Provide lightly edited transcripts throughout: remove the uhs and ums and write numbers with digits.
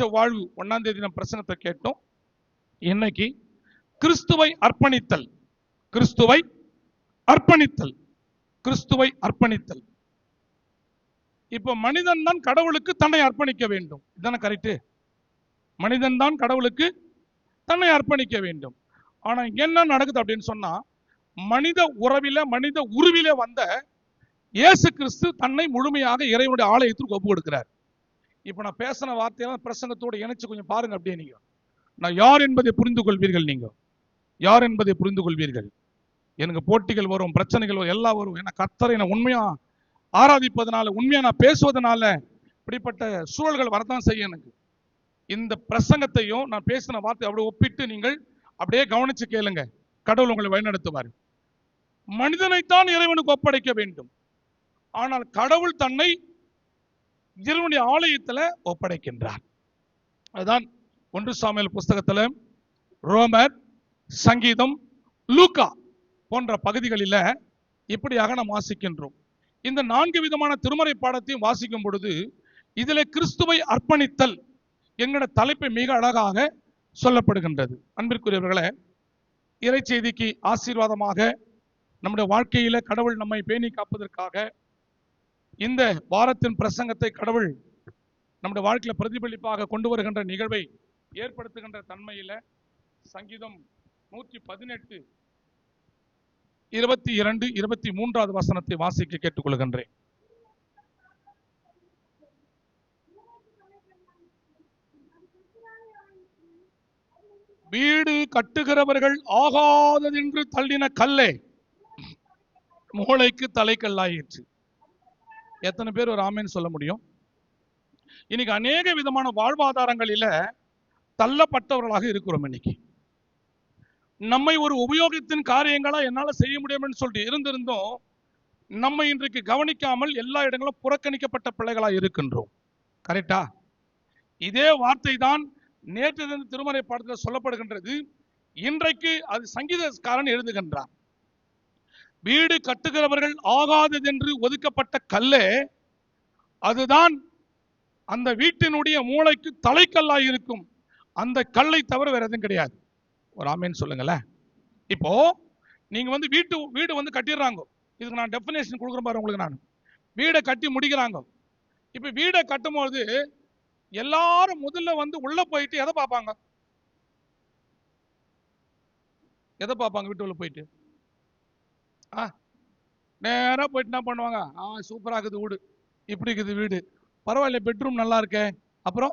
தடையற்ற வாழ்வு 1ஆம் தேதி நம்ம பிரசங்கத்தை கேட்டோம். இன்னைக்கு கிறிஸ்துவை அர்ப்பணித்தல், கிறிஸ்துவை அர்ப்பணித்தல், கிறிஸ்துவை அர்ப்பணித்தல். இப்ப மனிதன் தான் கடவுளுக்கு தன்னை அர்ப்பணிக்க வேண்டும், இதுதானே கரெக்ட்? மனிதன் தான் கடவுளுக்கு தன்னை அர்ப்பணிக்க வேண்டும். ஆனா என்ன நடக்குது அப்படின்னு சொன்னா, மனித உறவில மனித உருவில வந்த இயேசு கிறிஸ்து தன்னை முழுமையாக இறைவனுடைய ஆலயத்திற்கு ஒப்பு கொடுக்கிறார். இப்ப நான் பேசின வார்த்தையெல்லாம் பிரசங்கத்தோடு இணைச்சு கொஞ்சம் பாருங்க. அப்படியே நீங்க நான் யார் என்பதை புரிந்து கொள்வீர்கள். நீங்க யார் என்பதை புரிந்து கொள்வீர்கள். எனக்கு போட்டிகள் வரும், பிரச்சனைகள் வரும், எல்லாம் வரும். ஏன்னா கர்த்தரை நான் உண்மையா ஆராதிப்பதனால, உண்மையா நான் பேசுவதனால இப்படிப்பட்ட சூழல்கள் வரதான் செய்ய. எனக்கு இந்த பிரசங்கத்தையும் நான் பேசின வார்த்தை அப்படி ஒப்பிட்டு நீங்கள் அப்படியே கவனிச்சு கேளுங்க. கடவுள் உங்களை வழிநடத்துவார். மனிதனைத்தான் இறைவனுக்கு ஒப்படைக்க வேண்டும். ஆனால் கடவுள் தன்னை இறைவனுடைய ஆலயத்தில் ஒப்படைக்கின்றார். அதுதான் 1 சாமுவேல் புஸ்தகத்தில், ரோமர், சங்கீதம், லூக்கா போன்ற பகுதிகளில் இப்படியாக நாம் வாசிக்கின்றோம். இந்த 4 விதமான திருமறை பாடத்தையும் வாசிக்கும் பொழுது இதில் கிறிஸ்துவை அர்ப்பணித்தல் என்கிற தலைப்பு மிக அழகாக சொல்லப்படுகின்றது. அன்பிற்குரியவர்களே, இறை செய்திக்கு ஆசீர்வாதமாக நம்முடைய வாழ்க்கையில கடவுள் நம்மை பேணி காப்பதற்காக இந்த வாரத்தின் பிரசங்கத்தை கடவுள் நம்முடைய வாழ்க்கையில பிரதிபலிப்பாக கொண்டு வருகின்ற நிகழ்வை ஏற்படுத்துகின்ற தன்மையில சங்கீதம் 118 22 23வது வசனத்தை வாசிக்க கேட்டுக்கொள்கின்றேன். வீடு கட்டுகிறவர்கள் ஆகாததென்று தள்ளின கல்லே மூளைக்கு தலைக்கல்லாயிற்று. எத்தனை பேர் ஒரு ஆமேன்னு சொல்ல முடியும்? இன்னைக்கு அநேக விதமான வாழ்வாதாரங்களில தள்ளப்பட்டவர்களாக இருக்கிறோம். இன்னைக்கு நம்மை ஒரு உபயோகத்தின் காரியங்களா என்னால செய்ய முடியும்னு சொல்லிட்டு இருந்திருந்தோம். நம்ம இன்றைக்கு கவனிக்காமல் எல்லா இடங்களும் புறக்கணிக்கப்பட்ட பிள்ளைகளா இருக்கின்றோம். கரெக்டா? இதே வார்த்தை தான் நேற்று திருமறை பாடத்தில் சொல்லப்படுகின்றது. இன்றைக்கு அது சங்கீதக்காரன் எழுதுகின்றார். வீடு கட்டுகிறவர்கள் ஆகாததென்று ஒதுக்கப்பட்ட கல்லே, அதுதான் அந்த வீட்டினுடைய மூளைக்கு தலைக்கல்லாய் இருக்கும். அந்த கல்லை தவிர வேற எதுவும் கிடையாது. ஒரு ஆமேன்னு சொல்லுங்களேன். இப்போ நீங்க வந்து வீடு வந்து கட்டிடுறாங்க. இதுக்கு நான் டெஃபினேஷன் கொடுக்குறேன் பாரு உங்களுக்கு. நான் வீடை கட்டி முடிக்கிறாங்க. இப்ப வீடை கட்டும்போது எல்லாரும் முதல்ல வந்து உள்ள போயிட்டு எதை பார்ப்பாங்க? எதை பார்ப்பாங்க? வீட்டு உள்ள போயிட்டு நேரா போயிட்டு என்ன பண்ணுவாங்க? சூப்பரா இருக்குது வீடு, இப்படி இருக்குது வீடு, பரவாயில்ல, பெட்ரூம் நல்லா இருக்கே, அப்புறம்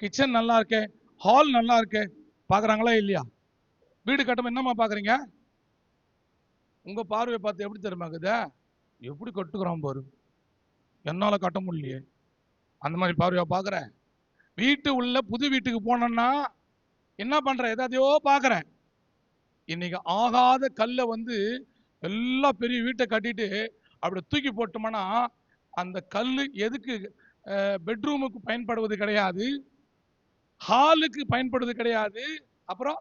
கிச்சன் நல்லா இருக்கே, ஹால் நல்லா இருக்கே, பாக்குறாங்களா இல்லையா? வீடு கட்டும் என்னமா பாக்குறீங்க? உங்க பார்வையை பார்த்து எப்படி தெரியுமாக்குத? எப்படி கட்டுக்கிறோம் பாரு, என்னால கட்ட முடியலையே, அந்த மாதிரி பார்வையா பாக்குறேன். வீட்டு உள்ள புது வீட்டுக்கு போனோம்னா என்ன பண்றேன்? எதையோ பாக்குறேன். இன்னைக்கு ஆகாத கல்லை வந்து எல்லா பெரிய வீட்டை கட்டிட்டு அப்படி தூக்கி போட்டோம்னா அந்த கல் எதுக்கு? பெட்ரூமுக்கு பயன்படுவது கிடையாது, ஹாலுக்கு பயன்படுவது கிடையாது, அப்புறம்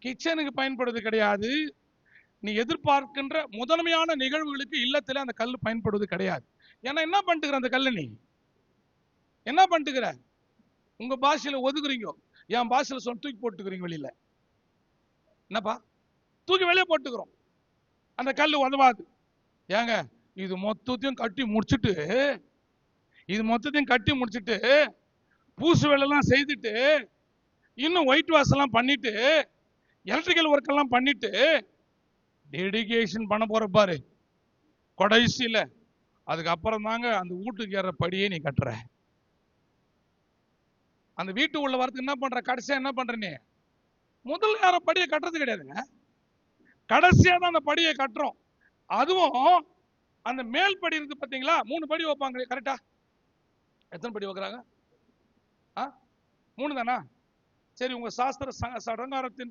கிச்சனுக்கு பயன்படுவது கிடையாது. நீ எதிர்பார்க்கின்ற முதன்மையான நிகழ்வுகளுக்கு இல்லத்துல அந்த கல் பயன்படுவது கிடையாது. ஏன்னா என்ன பண்ணிட்டுக்கிற? அந்த கல்லு நீ என்ன பண்ணிட்டுக்கிற? உங்க பாஷையில ஒதுக்குறீங்க, என் பாஷையில சொன்ன தூக்கி போட்டுக்கிறீங்க வெளியில. என்னப்பா? தூக்கி வெளியே போட்டுக்கிறோம். அந்த கல் உதவாது. ஏங்க, இது மொத்தத்தையும் கட்டி முடிச்சுட்டு பூசு வேலைலாம் செய்துட்டு இன்னும் ஒயிட் வாஷ் எல்லாம் பண்ணிட்டு எலக்ட்ரிக்கல் ஒர்க் எல்லாம் பண்ணிட்டு டெடிகேஷன் பண்ண போற பாரு கடைசியில. அதுக்கப்புறம் தாங்க அந்த வீட்டுக்கு ஏற படியே நீ கட்டுற. அந்த வீட்டு உள்ள வரதுக்கு என்ன பண்ற? கடைசியா என்ன பண்ற? நீ முதல்ல யார படியை கட்டுறது கிடையாதுங்க, கடைசியா தான் அந்த படியை கட்டுறோம். அதுவும் அந்த மேல் படி இருக்கு பாத்தீங்களா? 3 படி வைப்பாங்க. கரெக்டா? எத்தனை படி வைக்கிறாங்க? 3 தானா? சரி, உங்க சாஸ்திர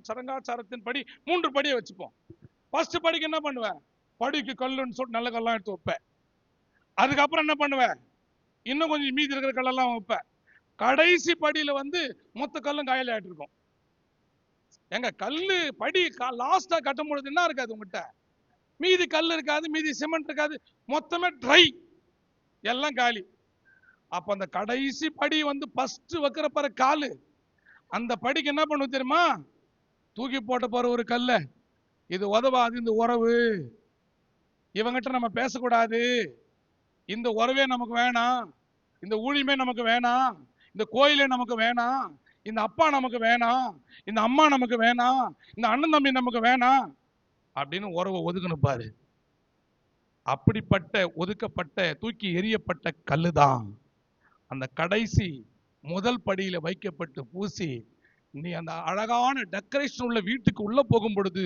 சடங்காச்சாரத்தின் படி 3 படியை வச்சுப்போம். ஃபர்ஸ்ட் படிக்கு என்ன பண்ணுவேன்? படிக்கு கல்லுன்னு சொல்லிட்டு நல்ல கல்லாம் எடுத்து வைப்பேன். அதுக்கப்புறம் என்ன பண்ணுவேன்? இன்னும் கொஞ்சம் மீதி இருக்கிற கல்லெல்லாம் வைப்பேன். கடைசி படியில வந்து மொத்த கல்லும் காயல் ஆயிட்டு இருக்கும். எங்க கல்லு படி லாஸ்டா கட்டும் பொழுது என்ன இருக்காது? உங்ககிட்ட மீதி கல் இருக்காது, மீதி சிமெண்ட் இருக்காது, மொத்தமே ட்ரை, எல்லாம் காலி. அப்ப அந்த கடைசி படி வந்து ஃபர்ஸ்ட் வைக்கிற பாரு காலு, அந்த படிக்கு என்ன பண்ணும் தெரியுமா? தூக்கி போட்ட பாரு ஒரு கல்ல. இது உதவாது, இந்த உறவு இவங்கிட்ட நம்ம பேசக்கூடாது, இந்த உறவே நமக்கு வேணாம், இந்த ஊழியமே நமக்கு வேணாம், இந்த கோயிலே நமக்கு வேணாம், இந்த அப்பா நமக்கு வேணாம், இந்த அம்மா நமக்கு வேணாம், இந்த அண்ணன் தம்பி நமக்கு வேணாம் அப்படின்னு உறவை ஒதுக்கணும் பாரு. அப்படிப்பட்ட ஒதுக்கப்பட்ட தூக்கி எறியப்பட்ட கல்லுதான் அந்த கடைசி முதல் படியில வைக்கப்பட்டு பூசி, நீ அந்த அழகான டெக்கரேஷன் உள்ள வீட்டுக்கு உள்ள போகும் பொழுது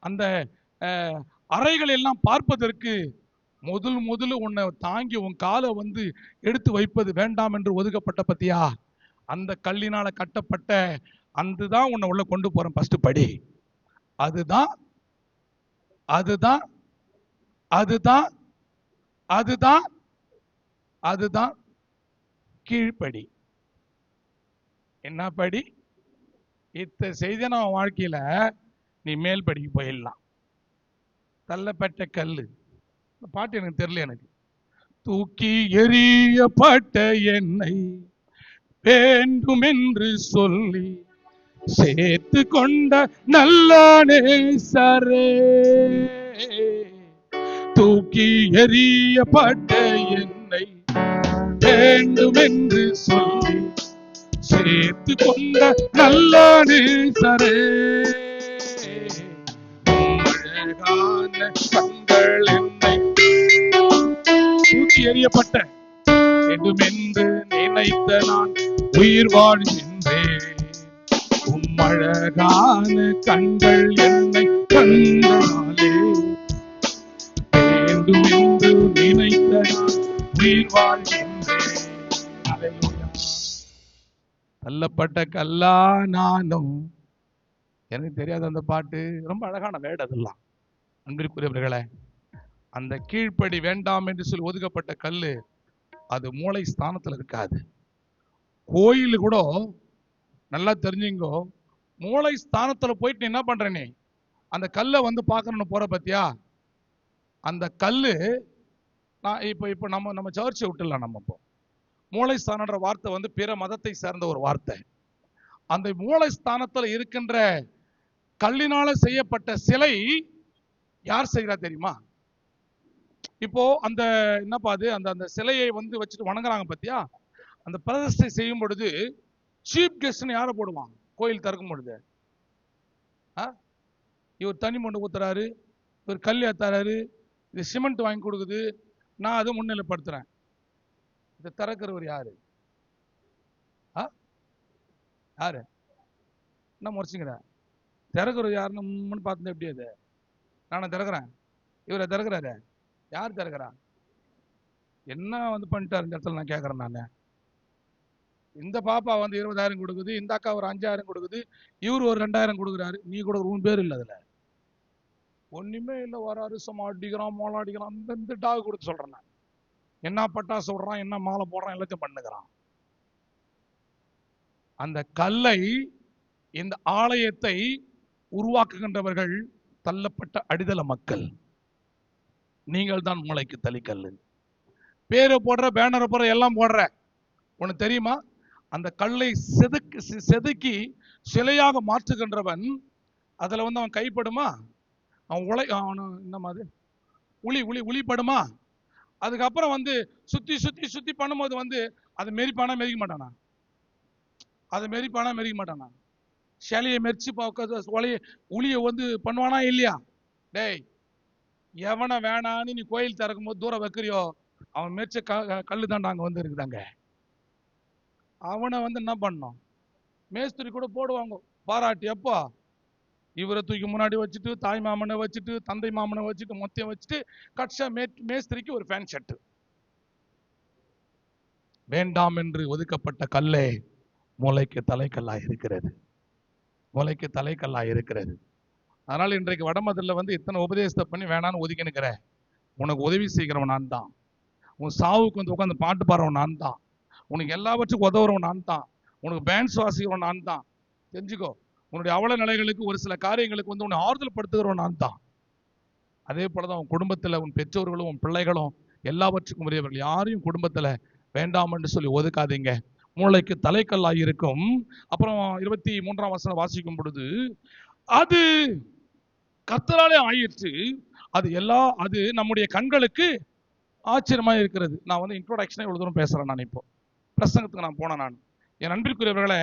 அந்த அறைகள் எல்லாம் பார்ப்பதற்கு முதல்ல உன்னை தாங்கி உன் காலை வந்து எடுத்து வைப்பது வேண்டாம் என்று ஒதுக்கப்பட்ட பத்தியா, அந்த கல்லினால கட்டப்பட்ட அதுதான் உன்னை உள்ள கொண்டு போறேன் ஃபர்ஸ்ட் படி. அதுதான் அதுதான் அதுதான் அதுதான் அதுதான் கீழ்ப்படி. என்ன படி? இத்த செய்த நம்ம வாழ்க்கையில நீ மேல் படிக்கு போயிடலாம். தள்ளப்பட்ட கல்லு, பாட்டு எனக்கு தெரியல. எனக்கு தூக்கி எறியப்பட்ட என்னை வேண்டும் என்று சொல்லி சேர்த்து கொண்ட நல்ல நேசரே, தூக்கி எறியப்பட்ட என்னை வேண்டும் என்று சொல்லி சேர்த்து கொண்ட நல்ல நேசரே, அழகான கண்கள் என்னை தூக்கி எறியப்பட்ட வேண்டும் என்று நினைத்த நான் உயிர் வாழ்கின்றேன். அழகான கண்கள் என்னை கண்டனாலே வேண்டும் என்று நினைத்த நான் உயிர் வாழ்கின்றேன். தள்ளப்பட்ட கல்லா நானும். எனக்கு தெரியாது அந்த பாட்டு, ரொம்ப அழகான வேர்டு அதெல்லாம். அன்பிற்குரியவர்களே, அந்த கீழ்ப்படி வேண்டாம் என்று சொல்லி ஒதுக்கப்பட்ட கல்லு அது மூளை ஸ்தானத்தில் இருக்காது. கோயில் கூட நல்லா தெரிஞ்சுங்கோ, மூளை ஸ்தானத்துல போயிட்டு என்ன பண்ற நீ அந்த கல்லை வந்து பார்க்கணும்னு போற பத்தியா, அந்த கல்லு நான் இப்ப நம்ம சர்ச்சை விட்டுலாம். நம்ம இப்போ மூளை ஸ்தானன்ற வார்த்தை வந்து பிற மதத்தை சேர்ந்த ஒரு வார்த்தை. அந்த மூளை ஸ்தானத்துல இருக்கின்ற கல்லினால செய்யப்பட்ட சிலை யார் செய்கிறா தெரியுமா? இப்போ அந்த என்னப்பா அது, அந்த சிலையை வந்து வச்சுட்டு வணங்குறாங்க பத்தியா, அந்த பிரதிஷ்டை செய்யும் பொழுது சீப் கெஸ்ட்னு யாரை போடுவான்? கோயில் திறக்கும் பொழுது இவர் தனி மொண்டு ஊத்துறாரு, இவர் கல் ஏத்தாரு, இது சிமெண்ட் வாங்கி கொடுக்குது, நான் அதை முன்னிலைப்படுத்துறேன். இதை திறக்கிறவர் யாரு? யாரு? என்ன முறைச்சிங்கிற? திறக்கிறவர் யாருன்னு பார்த்து எப்படி? அது நானும் திறக்கிறேன், இவரை திறக்கிறாரு, யார் திறக்கிறா? என்ன வந்து பண்ணிட்டாரு இந்த இடத்துல நான் கேட்கறேன். நான் இந்த பாப்பா வந்து 20,000 கொடுக்குது, இந்த அக்கா ஒரு 5,000 கொடுக்குது, இவர் ஒரு 2,000 கொடுக்குறாரு, நீ கூட உன் பேர் இல்லை அதுல, ஒண்ணுமே இல்லை. வராரு, சும்மா அடிக்கிறான், மோளம் அடிக்கிறான், இந்த டாக் கொடுத்து சொல்றேன் நான். என்ன பட்டாசு விடுறான், என்ன மாலை போடுறான், எல்லாத்தையும் பண்ணுகிறான். அந்த கல்லை, இந்த ஆலயத்தை உருவாக்குகின்றவர்கள் தள்ளப்பட்ட அடிதள மக்கள். நீங்கள் தான் மூளைக்கு தலிக்கல்லு. பேரை போடுற, பேனரை போடுற, எல்லாம் போடுற. உனக்கு தெரியுமா? அந்த கல்லை செதுக்கி சிலையாக மாற்றுகின்றவன், அதுல வந்து அவன் கைப்படுமா? அவன் இந்த மாதிரி உளிப்படுமா? அதுக்கப்புறம் வந்து சுத்தி சுத்தி சுத்தி பண்ணும்போது வந்து அதை மெரிப்பானா மெரிக்க மாட்டானா? அதை மெரிப்பானா மெரிக்க மாட்டானா? சிலையை மெரிச்சு உளிய வந்து பண்ணுவானா இல்லையா? டேய், எவனை வேணான்னு நீ கோயில் திறக்கும் போது தூரம் வைக்கிறியோ, அவன் மெரிச்ச கல்லு தாண்டா அங்க வந்து இருக்குதாங்க. அவனை வந்து என்ன பண்ணோம்? மேஸ்திரி கூட போடுவாங்க பாராட்டி. எப்போ? இவரை தூக்கி முன்னாடி வச்சுட்டு, தாய் மாமனை வச்சுட்டு, தந்தை மாமனை வச்சுட்டு, மொத்தம் வச்சுட்டு, கட்சா மேஸ்திரிக்கு ஒரு ஃபேன் ஷர்ட். வேண்டாம் என்று ஒதுக்கப்பட்ட கல்லே மூளைக்கு தலைக்கல்லாய் இருக்கிறது. மூளைக்கு தலைக்கல்லாய் இருக்கிறது. அதனால இன்றைக்கு வடமதுல வந்து இத்தனை உபதேசத்தை பண்ணி வேணான்னு ஒதுக்கினுக்கிற, உனக்கு உதவி செய்கிறவன் நான் தான். உன் சாவுக்கு வந்து உட்காந்து பாட்டு பாடுறவன் நான் தான். உனக்கு எல்லாவற்றுக்கும் உதவுறவன் நான் தான். உனக்கு பேண்ட்ஸ் வாசிக்கிறவன் நான் தான். தெரிஞ்சுக்கோ, உன்னுடைய அவல நிலைகளுக்கு, ஒரு சில காரியங்களுக்கு வந்து உன்னை ஆறுதல் படுத்துகிறவன் நான் தான். அதே போலதான் உன் குடும்பத்துல உன் பெற்றோர்களும் உன் பிள்ளைகளும் எல்லாவற்றுக்கும் உரியவர்கள். யாரையும் குடும்பத்துல வேண்டாம் என்று சொல்லி ஒதுக்காதீங்க. மூளைக்கு தலைக்கல்லாய் இருக்கும். அப்புறம் 23ஆம் வசனம் வாசிக்கும் பொழுது, அது கர்த்தராலே ஆயிற்று, அது நம்முடைய கண்களுக்கு ஆச்சரியமா இருக்கிறது. நான் இன்ட்ரோடக்ஷனே இவ்வளவு தூரம் பேசுறேன். நான் இப்போ பிரசங்கத்துக்கு நான் போனேன். நான் என் அன்பிற்குரியவர்களே,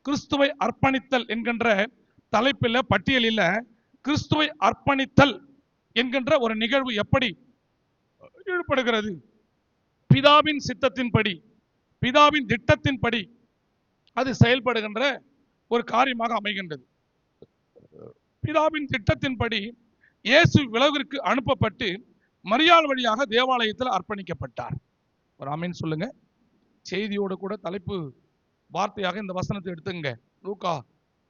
கிறிஸ்துவை அர்ப்பணித்தல் என்கின்ற தலைப்பில் பட்டியலில் கிறிஸ்துவை அர்ப்பணித்தல் என்கின்ற ஒரு நிகழ்வு எப்படி ஈடுபடுகிறது? பிதாவின் சித்தத்தின்படி, பிதாவின் திட்டத்தின்படி அது செயல்படுகின்ற ஒரு காரியமாக அமைகின்றது. பிதாவின் திட்டத்தின்படி இயேசு உலகிற்கு அனுப்பப்பட்டு மரியாள் வழியாக தேவாலயத்தில் அர்ப்பணிக்கப்பட்டார். ஒரு ஆமென் சொல்லுங்க. செய்தியோடு கூட தலைப்பு வார்த்தையாக இந்த வசனத்தை எடுத்துங்க. லூக்கா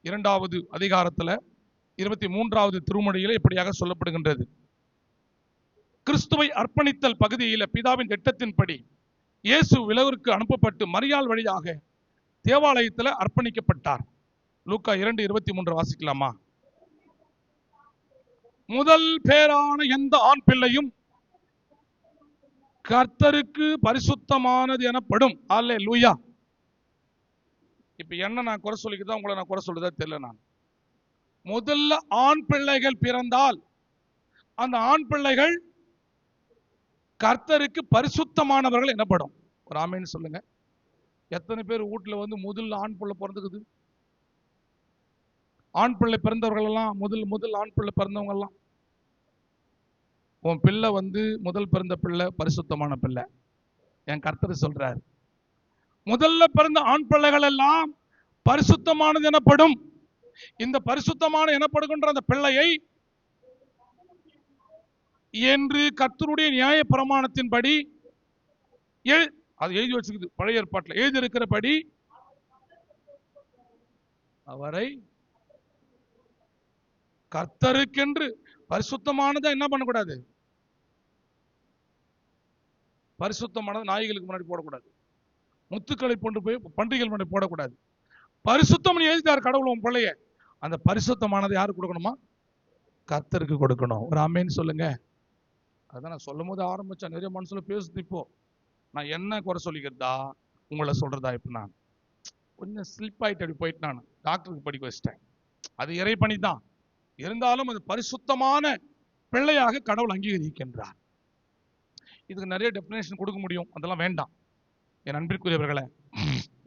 2வது அதிகாரத்தில் 23வது திருமொழியில் இப்படியாக சொல்லப்படுகின்றது. கிறிஸ்துவை அர்ப்பணித்தல் பகுதியில் பிதாவின் திட்டத்தின்படி இயேசு உலகிற்கு அனுப்பப்பட்டு மரியாள் வழியாக தேவாலயத்தில் அர்ப்பணிக்கப்பட்டார். லூக்கா 2:23 வாசிக்கலாமா? முதல் பேரான எந்த ஆண் பிள்ளையும் கர்த்தருக்கு பரிசுத்தமானது எனப்படும். அல்லேலூயா. இப்ப என்ன நான் குறை சொல்லிக்கிறதா, உங்களை நான் குறை சொல்றதா தெரியல. நான் முதல்ல ஆண் பிள்ளைகள் பிறந்தால் அந்த ஆண் பிள்ளைகள் கர்த்தருக்கு பரிசுத்தமானவர்கள் எனப்படும். ஒரு ஆமென் சொல்லுங்க. எத்தனை பேர் வீட்டுல முதல் ஆண் பிள்ளை பிறந்துக்குது? ஆண் பிள்ளை பிறந்தவர்கள் எல்லாம் முதல் ஆண் பிள்ளை பிறந்தவங்க எல்லாம், உன் பிள்ளை முதல் பிறந்த பிள்ளை பரிசுத்தமான பிள்ளை. என் கர்த்தர் சொல்றார், முதல்ல பிறந்த ஆண் பிள்ளைகள் எல்லாம் பரிசுத்தமானது எனப்படும். இந்த பரிசுத்தமான எனப்படுகின்ற அந்த பிள்ளையை என்று கர்த்தருடைய நியாய பிரமாணத்தின்படி அது எழுதி வச்சுக்குது. பழைய ஏற்பாட்டில் எழுதி இருக்கிறபடி அவரை கர்த்தருக்கென்று பரிசுத்தமானதை என்ன பண்ணக்கூடாது? பரிசுத்தமானது நாய்களுக்கு முன்னாடி போடக்கூடாது, முத்துக்களை கொண்டு போய் பன்றிகள் முன்னாடி போடக்கூடாது. பரிசுத்தம் எழுதிட்டார் கடவுள் உன் பிள்ளைய. அந்த பரிசுத்தமானதை யாருக்கு கொடுக்கணுமா? கர்த்தருக்கு கொடுக்கணும். ஒரு ஆமென் சொல்லுங்க. அதான் நான் சொல்லும் போது ஆரம்பிச்சேன், நிறைய மனசுல பேசுது. இப்போ நான் என்ன குறை சொல்லிக்கிறதா, உங்களை சொல்றதா? இப்ப நான் கொஞ்சம் ஸ்லிப் ஆயிட்டு அப்படி போயிட்டு நான் டாக்டருக்கு படிக்க வச்சிட்டேன். அது இறைப்பணி தான். இருந்தாலும் அது பரிசுத்தமான பிள்ளையாக கடவுள் அங்கீகரிக்கின்றார். இதுக்கு நிறைய டெபினேஷன் கொடுக்க முடியும், அதெல்லாம் வேண்டாம். என் அன்பிற்குரியவர்களே,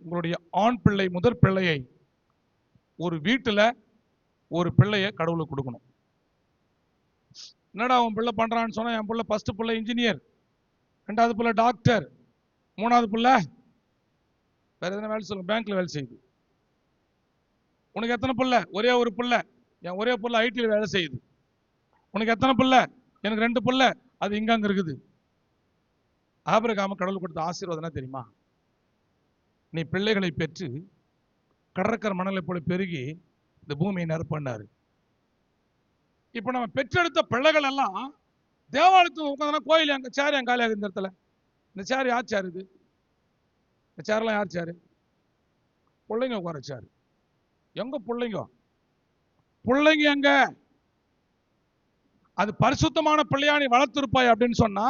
உங்களுடைய ஆண் பிள்ளை, முதற் பிள்ளையை, ஒரு வீட்டுல ஒரு பிள்ளைய கடவுளுக்கு கொடுக்கணும். என்னடா உன் பிள்ளை பண்றான்னு சொன்னா, என் பிள்ளை ஃபர்ஸ்ட் பிள்ளை இன்ஜினியர், 2வது பிள்ளை டாக்டர், 3வது பிள்ளை வேற எதனா வேலை சொல்லுங்க, பேங்க்ல வேலை செய்யுது. உனக்கு எத்தனை பிள்ளை? ஒரே ஒரு பிள்ளை. என் ஒரே பிள்ளை ஐடியில் வேலை செய்யுது. உனக்கு எத்தனை பிள்ளை? எனக்கு 2 பிள்ளை, அது இங்க இருக்குது. ஆபிரகாம் கடவுள் கொடுத்த ஆசீர்வாதம் தெரியுமா? நீ பிள்ளைகளை பெற்று கடற்கரை மணலை போல பெருகி இந்த பூமியை நிரப்பினாரு. இப்ப நம்ம பெற்றெடுத்த பிள்ளைகள் எல்லாம் தேவாலயத்தில் உட்காந்து, கோயில் எங்க சேர் என் காலியாக இந்த இடத்துல, இந்த சேர் யார் சேர்? இது இந்த சேரெல்லாம் யார் சேரு? பிள்ளைங்க உட்கார சேர். எங்க பிள்ளைங்க? பிள்ளைங்க எங்க? அது பரிசுத்தமான பிள்ளையா நீ வளர்த்திருப்பாய் அப்படின்னு சொன்னா,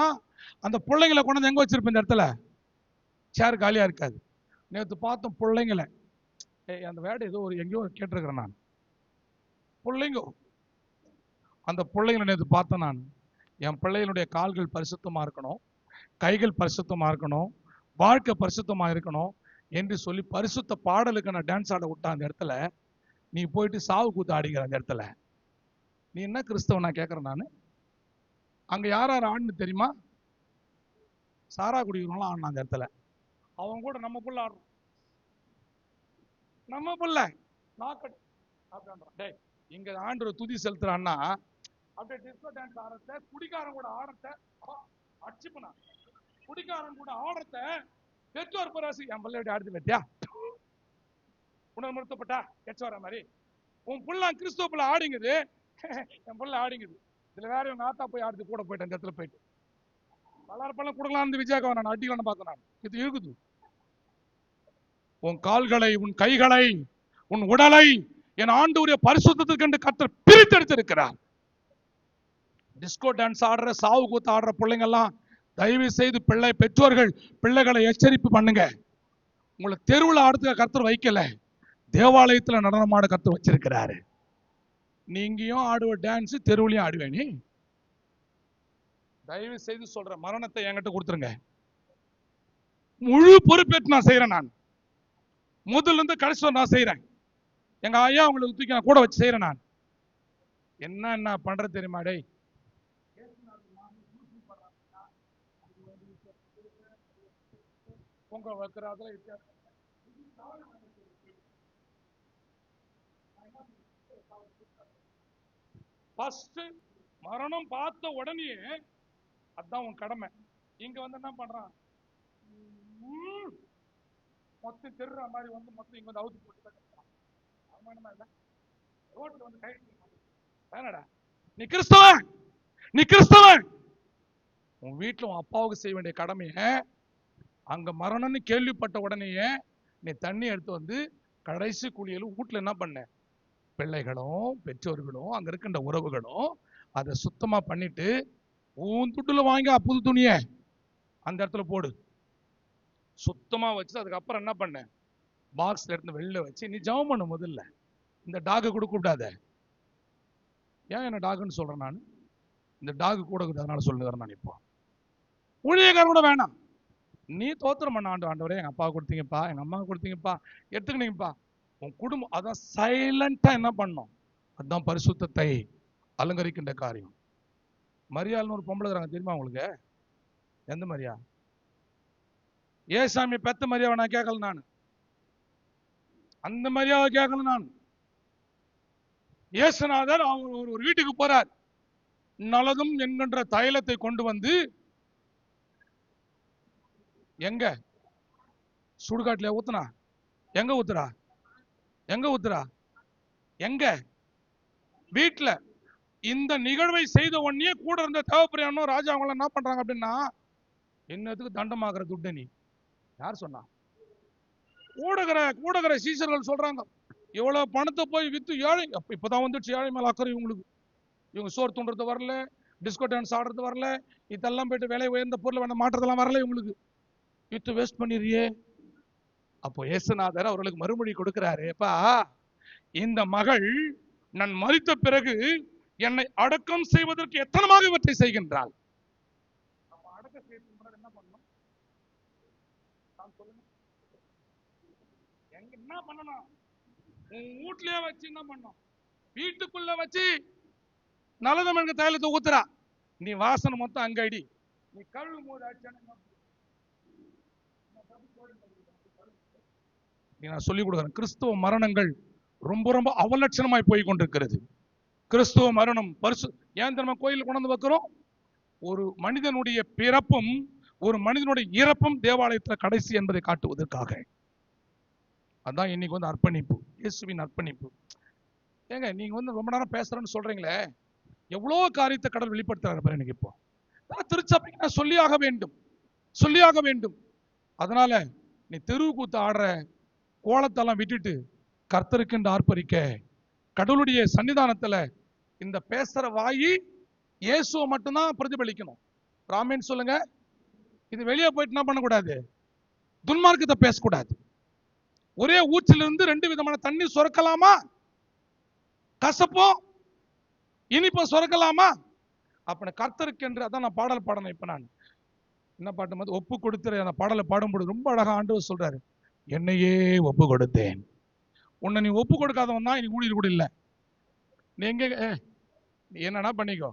அந்த பிள்ளைங்களை கொண்டு எங்க வச்சிருப்ப? இந்த இடத்துல சேர் காலியா இருக்காது. நேற்று பார்த்தோம் பிள்ளைங்களை, அந்த வேர்டு ஏதோ எங்கேயோ கேட்டிருக்கிறேன் நான். பிள்ளைங்க, அந்த பிள்ளைங்களை நேற்று பார்த்தேன் நான். என் பிள்ளைகளுடைய கால்கள் பரிசுத்தமா இருக்கணும், கைகள் பரிசுத்தமா இருக்கணும், வாழ்க்கை பரிசுத்தமா இருக்கணும் என்று சொல்லி பரிசுத்த பாடலுக்கு நான் டான்ஸ் ஆட விட்டேன். அந்த இடத்துல நீ போயிட்டு சாவு கூத்து ஆடிக்கிற. அந்த இடத்துல நீ என்ன கிறிஸ்தவ? நான் கேட்கறேன். நான் அங்க யார் யார் ஆடுன்னு தெரியுமா? சாரா குடிக்கிறவங்களாம் ஆடினா அந்த இடத்துல. அவங்க கூட நம்ம புள்ள ஆடுறோம். நம்ம புள்ள அப்படின்றான். இங்க ஆண்டு துதி செலுத்துறான்னா, அப்படியே டிஸ்கோ டான்ஸ் ஆடுறத, குடிக்காரன் கூட ஆடுறத அடிச்சுப்பா. குடிக்காரன் கூட ஆடுறத பெற்றோர் பராசி என் பிள்ளையோட ஆடுது பத்தியா, உணர்த்தப்பட்டா கெச்சவர மாதிரி உன் புள்ள கிறிஸ்துவ புள்ள ஆடிங்குது, என் புள்ள ஆடிங்குது. இதுல வேற இவங்க ஆத்தா போய் ஆடுது கூட போயிட்டு அந்த இடத்துல போயிட்டு பலர்பெல்லாம் கொடுக்கலாம். விஜயகாவை நான் அடிக்கலான்னு பார்த்தேன். நான் இது இருக்குது. உன் கால்களை, உன் கைகளை, உன் உடலை என் ஆண்டவருடைய பரிசுத்தத்துக்கு கர்த்தர் பிரித்தெடுத்திருக்கிறார். டிஸ்கோ டான்ஸ் ஆடுற, சாவு கூத்து ஆடுற பிள்ளைங்க எல்லாம் தயவு செய்து பெற்றோர்கள் பிள்ளைகளை எச்சரிப்பு பண்ணுங்க. உங்களை தெருவில் ஆடுறதுக்கு கர்த்தர் வைக்கல, தேவாலயத்தில் நடனமாட கர்த்தர் வச்சிருக்கிறாரு. நீங்கியும் ஆடுவ டான்ஸ், தெருவுலையும் ஆடுவேன். நீ தயவு செய்து சொல்ற, மரணத்தை என்கிட்ட கொடுத்துருங்க. முழு பொறுப்பேற்று நான் செய்யறேன். நான் முதல்ல இருந்து கடைசி நான் செய்யறேன். எங்க ஐயா உங்களுக்கு தூக்கி நான் கூட வச்சு செய்யறேன். நான் என்ன பண்ற தெரியுமா? டேய், பொங்க வைக்கிறதுல மரணம் பார்த்த உடனே அதான் உன் கடமை. இங்க வந்து என்ன பண்றான், மொத்தம் தெருற மாதிரி வந்து மொத்தம் இங்க வந்து அவுத்து போட்டு அவமானமா இல்ல? ரோட்ல வந்து கை வேணடா, நீ கிறிஸ்தவன், நீ கிறிஸ்தவன். உன் வீட்டுல உன் அப்பாவுக்கு செய்ய வேண்டிய கடமைய அங்க மரணம்னு கேள்விப்பட்ட உடனேயே நீ தண்ணி எடுத்து வந்து கடைசி குளியலும் வீட்டுல என்ன பண்ண, பிள்ளைகளும் பெற்றோர்களும் அங்க இருக்கின்ற உறவுகளும் அதை சுத்தமா பண்ணிட்டு உன் துட்டுல வாங்கி புது துணிய அந்த இடத்துல போடு, சுத்தமா வச்சு அதுக்கப்புறம் என்ன பண்ண, பாக்ஸ்ல எடுத்து வெளில வச்சு நீ ஜெபம் பண்ண. முதல்ல இந்த டாக் கூட கூப்பிடாத. ஏன் என்ன டாக்னு சொல்றேன் நான்? இந்த டாக் கூட அதனால சொல்லுகிறேன் நான். இப்போ ஊழியக்காரன் கூட வேணாம், நீ தோத்திரம் பண்ண. ஆண்டவரே, எங்க அப்பா கொடுத்தீங்கப்பா, எங்க அம்மா கொடுத்தீங்கப்பா, எடுத்துக்கினீங்கப்பா. உன் குடும்பம் அதான் சைலண்டா என்ன பண்ணும், அதுதான் பரிசுத்தத்தை அலங்கரிக்கின்ற காரியம். மரியாள்னு ஒரு பொம்பளை இருக்கிறாங்க, தெரியுமா உங்களுக்கு? எந்த மரியா? ஏசாமி பெத்த மரியாவை நான் கேட்கல. நான் அந்த மரியாதை கேட்கல. நான் இயேசுநாதர் அவர் ஒரு வீட்டுக்கு போறார். நலதும் என்கின்ற தைலத்தை கொண்டு வந்து எங்க சுடுகாட்டுல ஊத்துனா, எங்க ஊத்துறா, எங்க ஊத்துறா, எங்க வீட்டுல. இந்த நிகழ்வை செய்த உடனே கூட இருந்த தேவப்பிரியானோ ராஜா அவங்கள என்ன பண்றாங்க அப்படின்னா, என்னத்துக்கு தண்டமாகிற துட்டு நீ? யார் சொன்னா? கூடகிற சீசர்கள் சொல்றாங்க, இவ்வளவு பணத்தை போய் வித்து ஏழை, இப்பதான் வந்துச்சு ஏழை மேல அக்கறை இவங்களுக்கு. இவங்க சோறு தூண்டுறது வரல, டிஸ்கோ டான்ஸ் ஆடுறது வரல, இதெல்லாம் போயிட்டு விலை உயர்ந்த பொருள் வேணும் மாற்றதெல்லாம் வரல இவங்களுக்கு. With waste பண்ணிடுறியே. அப்போ இயேசுநாதர் அவர்களுக்கு மறுமொழி கொடுக்கிறாரு, அப்பா, இந்த மகள் நான் மரித்த பிறகு என்னை அடக்கம் செய்வதற்கு எத்தனமாக இவற்றை செய்கின்றாள். அடக்கம் செய்ய என்ன பண்ணணும்? என்ன பண்ணணும்? உன் வீட்லயே வச்சு என்ன பண்ணணும்? வீட்டுக்குள்ள வச்சு நல்லதும் எனக்கு தைலத்தை ஊத்துறா, நீ வாசனை மொத்தம் அங்க அடி. நீ கழுவு போது நான் சொல்லிக் கொடுக்குறேன். கிறிஸ்துவ மரணங்கள் ரொம்ப ரொம்ப அவலட்சணமாய் போய் கொண்டிருக்கிறது. கிறிஸ்துவ மரணம் பரிசு ஏன் நம்ம கோயிலுக்கு கொண்டு வந்து வைக்கிறோம்? ஒரு மனிதனுடைய பிறப்பும் ஒரு மனிதனுடைய இறப்பும் தேவாலயத்தில் கடைசி என்பதை காட்டுவதற்காக. அதான் இன்னைக்கு வந்து அர்ப்பணிப்பு, இயேசுவின் அர்ப்பணிப்பு. ஏங்க நீங்க வந்து ரொம்ப நேரம் பேசுறேன்னு சொல்றீங்களே, எவ்வளவு காரியத்தை கடவுள் வெளிப்படுத்துறாரு எனக்கு. இப்போ திருச்சபைக்கு நான் சொல்லியாக வேண்டும், சொல்லியாக வேண்டும். அதனால நீ தெருவு கூத்து ஆடுற கோலத்தெல்லாம் விட்டுட்டு கர்த்தருக்கென்று ஆர்ப்பரிக்க, கடவுளுடைய சன்னிதானத்துல இந்த பேசுற வாயி இயேசுவை மட்டும்தான் பிரதிபலிக்கணும். ராமேன்னு சொல்லுங்க. இது வெளியே போயிட்டு என்ன பண்ணக்கூடாது, துன்மார்க்கத்தை பேசக்கூடாது. ஒரே ஊற்றிலிருந்து ரெண்டு விதமான தண்ணி சுரக்கலாமா? கசப்பும் இனிப்பும் சுரக்கலாமா? அப்ப கர்த்தருக்கு என்று அதான் நான் பாடல் பாடணும். இப்ப நான் என்ன பாட்டு மாதிரி ஒப்பு கொடுத்துற அந்த பாடலை பாடும்போது ரொம்ப அழகா ஆண்டவர் சொல்றாரு, என்னையே ஒப்பு கொடுத்தேன். உன்னை நீ ஒப்பு கொடுக்காதவன் தான் இனி ஊழியர் கூட இல்லை. நீ எங்க நீ என்னன்னா பண்ணிக்கோ,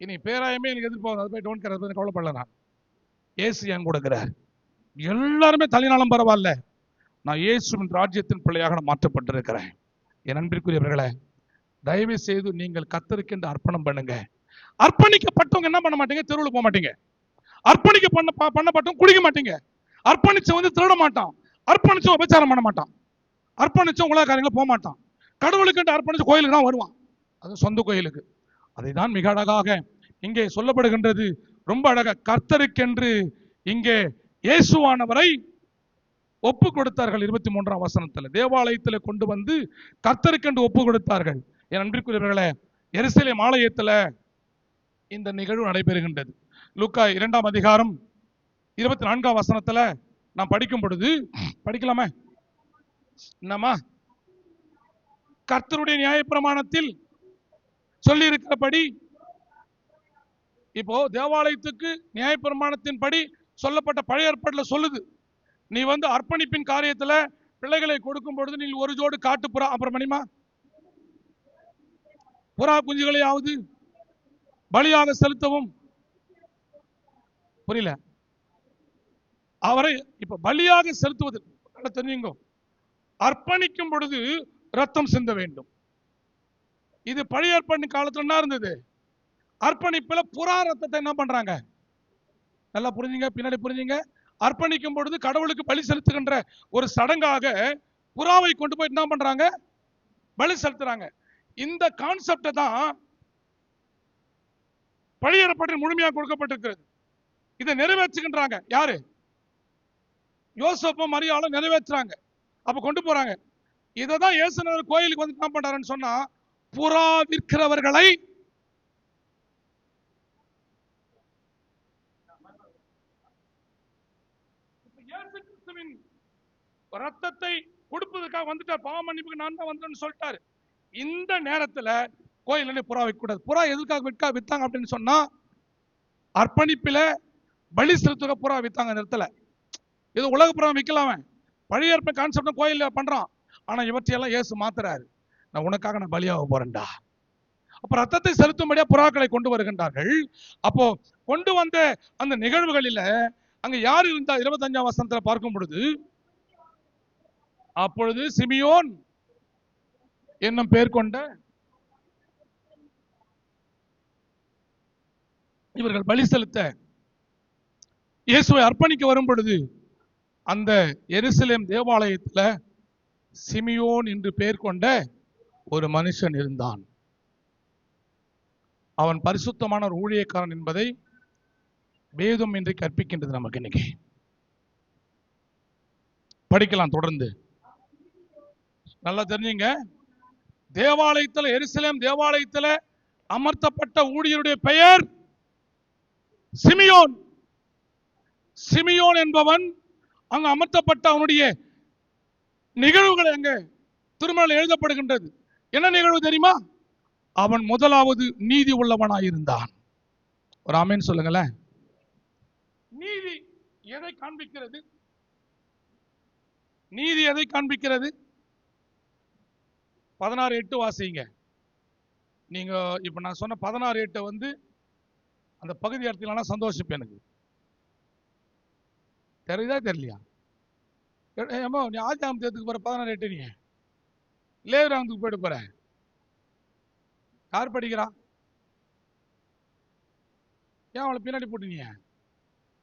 இனி பேராயமே எனக்கு எதிர்பார்க்கும், அதை போய் டோன்ட் கேர், அதை கவலைப்படல. நான் ஏசு என் கொடுக்கிறார். எல்லாருமே தள்ளினாலும் பரவாயில்ல, நான் இயேசுவின் ராஜ்யத்தின் பிள்ளையாக நான் மாற்றப்பட்டிருக்கிறேன். என் அன்பிற்குரியவர்களே, தயவு செய்து நீங்கள் கர்த்தருக்கென்று அர்ப்பணம் பண்ணுங்க. அர்ப்பணிக்கப்பட்டவங்க என்ன பண்ண மாட்டீங்க, தெருவில் போக மாட்டீங்க. பண்ணப்பட்டவங்க குடிக்க மாட்டீங்க. அர்ப்பணிச்ச வந்து திருட மாட்டான், அர்ப்பணிச்ச உபச்சாரம் பண்ண மாட்டான், அர்ப்பணிச்ச உலக காரியங்களை போக மாட்டான். கடவுளுக்கு அர்ப்பணிச்ச கோயிலுக்கு தான் வருவான், அது சொந்த கோயிலுக்கு. அதை தான் மிக அழகாக இங்கே சொல்லப்படுகின்றது. ரொம்ப அழகா கர்த்தருக்கென்று இங்கே இயேசுவானவரை ஒப்பு கொடுத்தார்கள். 23ஆம் வசனத்தில் தேவாலயத்தில் கொண்டு வந்து கர்த்தருக்கென்று ஒப்பு கொடுத்தார்கள். என் அன்பிற்குரியவர்களே, எருசலேம் ஆலயத்தில் இந்த நிகழ்வு நடைபெறுகின்றது. லூக்கா 2ஆம் அதிகாரம் 24ஆம் வசனத்துல நான் படிக்கும் பொழுது, படிக்கலாமே? என்னமா? கர்த்தருடைய நியாயப்பிரமாணத்தில் சொல்லி இருக்கிறபடி, இப்போ தேவாலயத்துக்கு நியாயப்பிரமாணத்தின் படி சொல்லப்பட்ட பழைய ஏற்பாட்டுல சொல்லுது, நீ அர்ப்பணிப்பின் காரியத்துல பிள்ளைகளை கொடுக்கும் பொழுது நீ ஒரு ஜோடு காட்டு புறா, அப்புறம் மணிமா புறா குஞ்சுகளையாவது பலியாக செலுத்தவும். புரியல? அவரை இப்ப பலியாக செலுத்துவது தெரியுங்க, அர்ப்பணிக்கும் பொழுது ரத்தம் சிந்த வேண்டும். இது பழைய ஏற்பாட்டு காலத்துல என்ன இருந்தது? அர்ப்பணிப்புல புறா ரத்தத்தை என்ன பண்றாங்க? நல்லா புரிஞ்சுங்க, பின்னாடி புரிஞ்சுங்க. அர்ப்பணிக்கும் பொழுது கடவுளுக்கு பலி செலுத்துகின்ற ஒரு சடங்காக புறாவை கொண்டு போய் என்ன பண்றாங்க? பலி செலுத்துறாங்க. இந்த கான்செப்ட் தான் பழைய ஏற்பாட்டில் முழுமையாக கொடுக்கப்பட்டிருக்கிறது. இதை நிறைவேற்றுகின்றாங்க யாரு? யோசேப்பும் மரியாளும் நிறைவேற்றுறாங்க. அப்ப கொண்டு போறாங்க. இததான் இயேசுநாதர் கோயிலுக்கு என்ன பண்றாருன்னு சொன்னா, புறா விற்கிறவர்களை ரத்தத்தை கொடுப்பதற்காக வந்துட்டார். பாவ மன்னிப்புக்கு நான் தான் வந்தேன்னு சொல்லிட்டாரு. இந்த நேரத்துல கோயில் புறா வைக்க கூடாது. புறா எதுக்காக வித்தாங்க அப்படின்னு சொன்னா, அர்ப்பணிப்பில பலி செலுத்துற புறா வித்தாங்க. நிறுத்தல. இது உலக புறா விற்கலாம, பழைய ஏற்ப கான்செப்ட் கோயில் பண்றான். ஆனா இவற்றையெல்லாம் இயேசு மாத்துறாரு. நான் உனக்காக நான் பலியாக போறேன்டா. அப்ப ரத்தத்தை செலுத்தும்படியா புறாக்களை கொண்டு வருகின்றார்கள். அப்போ கொண்டு வந்த அந்த நிகழ்வுகளில அங்க யார் இருந்தா? 25ஆம் வசனத்துல பார்க்கும் பொழுது, அப்பொழுது சிமியோன் என்னும் பேர் கொண்ட இவர்கள் பலி செலுத்த இயேசுவை அர்ப்பணிக்க வரும் பொழுது, அந்த எருசலேம் தேவாலயத்துல சிமியோன் என்று பெயர் கொண்ட ஒரு மனுஷன் இருந்தான். அவன் பரிசுத்தமான ஒரு ஊழியக்காரன் என்பதை வேதம் இன்று கற்பிக்கின்றது நமக்கு. இன்னைக்கு படிக்கலாம் தொடர்ந்து. நல்லா தெரிஞ்சுங்க, தேவாலயத்தில், எருசலேம் தேவாலயத்தில் அமர்த்தப்பட்ட ஊழியருடைய பெயர் சிமியோன். சிமியோன் என்பவன் அங்கு அமர்த்தப்பட்ட அவனுடைய நிகழ்வுகள் அங்க திருமணம் எழுதப்படுகின்றது. என்ன நிகழ்வு தெரியுமா? அவன் முதலாவது நீதி உள்ளவனாயிருந்தான். ஒரு ஆமென் சொல்லுங்களேன். நீதி எதை காண்பிக்கிறது? நீதி எதை காண்பிக்கிறது? 16:8 வாசிங்க. நீங்க இப்ப நான் சொன்ன 16:8 அந்த பகுதி இடத்துல சந்தோஷப்பேன். எனக்கு தெரியுதா தெரியலையா? நீ ஆதியாகமத்துக்கு போற 16:8 நீ லேவியராகமத்துக்கு போயிட்டு போற. யார் படிக்கிறா? ஏன் அவளை பின்னாடி போட்டு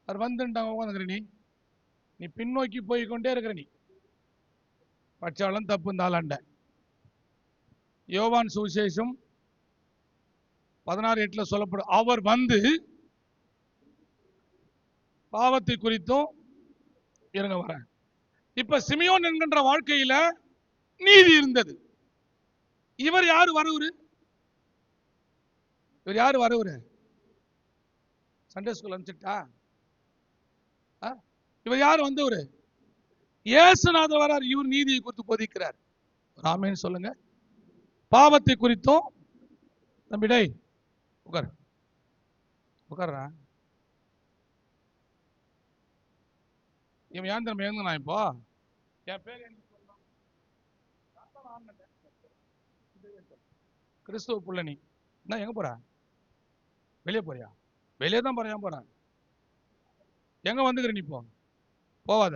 அவர் வந்துட்டாங்க உட்காந்துக்கிற நீ பின்னோக்கி போய் கொண்டே இருக்கிற. நீ பச்சாலும் தப்பு இருந்தாலாண்ட. யோவான் சுவிசேஷம் 16:8 சொல்லப்படும், அவர் வந்து பாவத்தை குறித்தும் இருங்க வர. இப்ப சிமியோன் என்கின்ற வாழ்க்கையில நீதி இருந்தது. இவர் யாரு வரவுரு? இவர் யாரு வரவுரு? Sunday school அனுப்பிச்சுட்டா? இவர் யாரு வந்தவரு? இயேசுநாதர் வரார். இவர் நீதியை குறித்து போதிக்கிறார். ஆமென் சொல்லுங்க. பாவத்தை குறித்தும். தம்பிடே உட்கார், உட்கார்றா. இவன் ஏன் திரும்ப எழுந்து நான் இப்போ என் பேர் கிறிஸ்துவ புள்ள. நீ என்ன எங்க போற? வெளியே போறியா? வெளியே தான் போறேன். ஏன் போறேன்? எங்க வந்துக்கிற நீ? போவாத.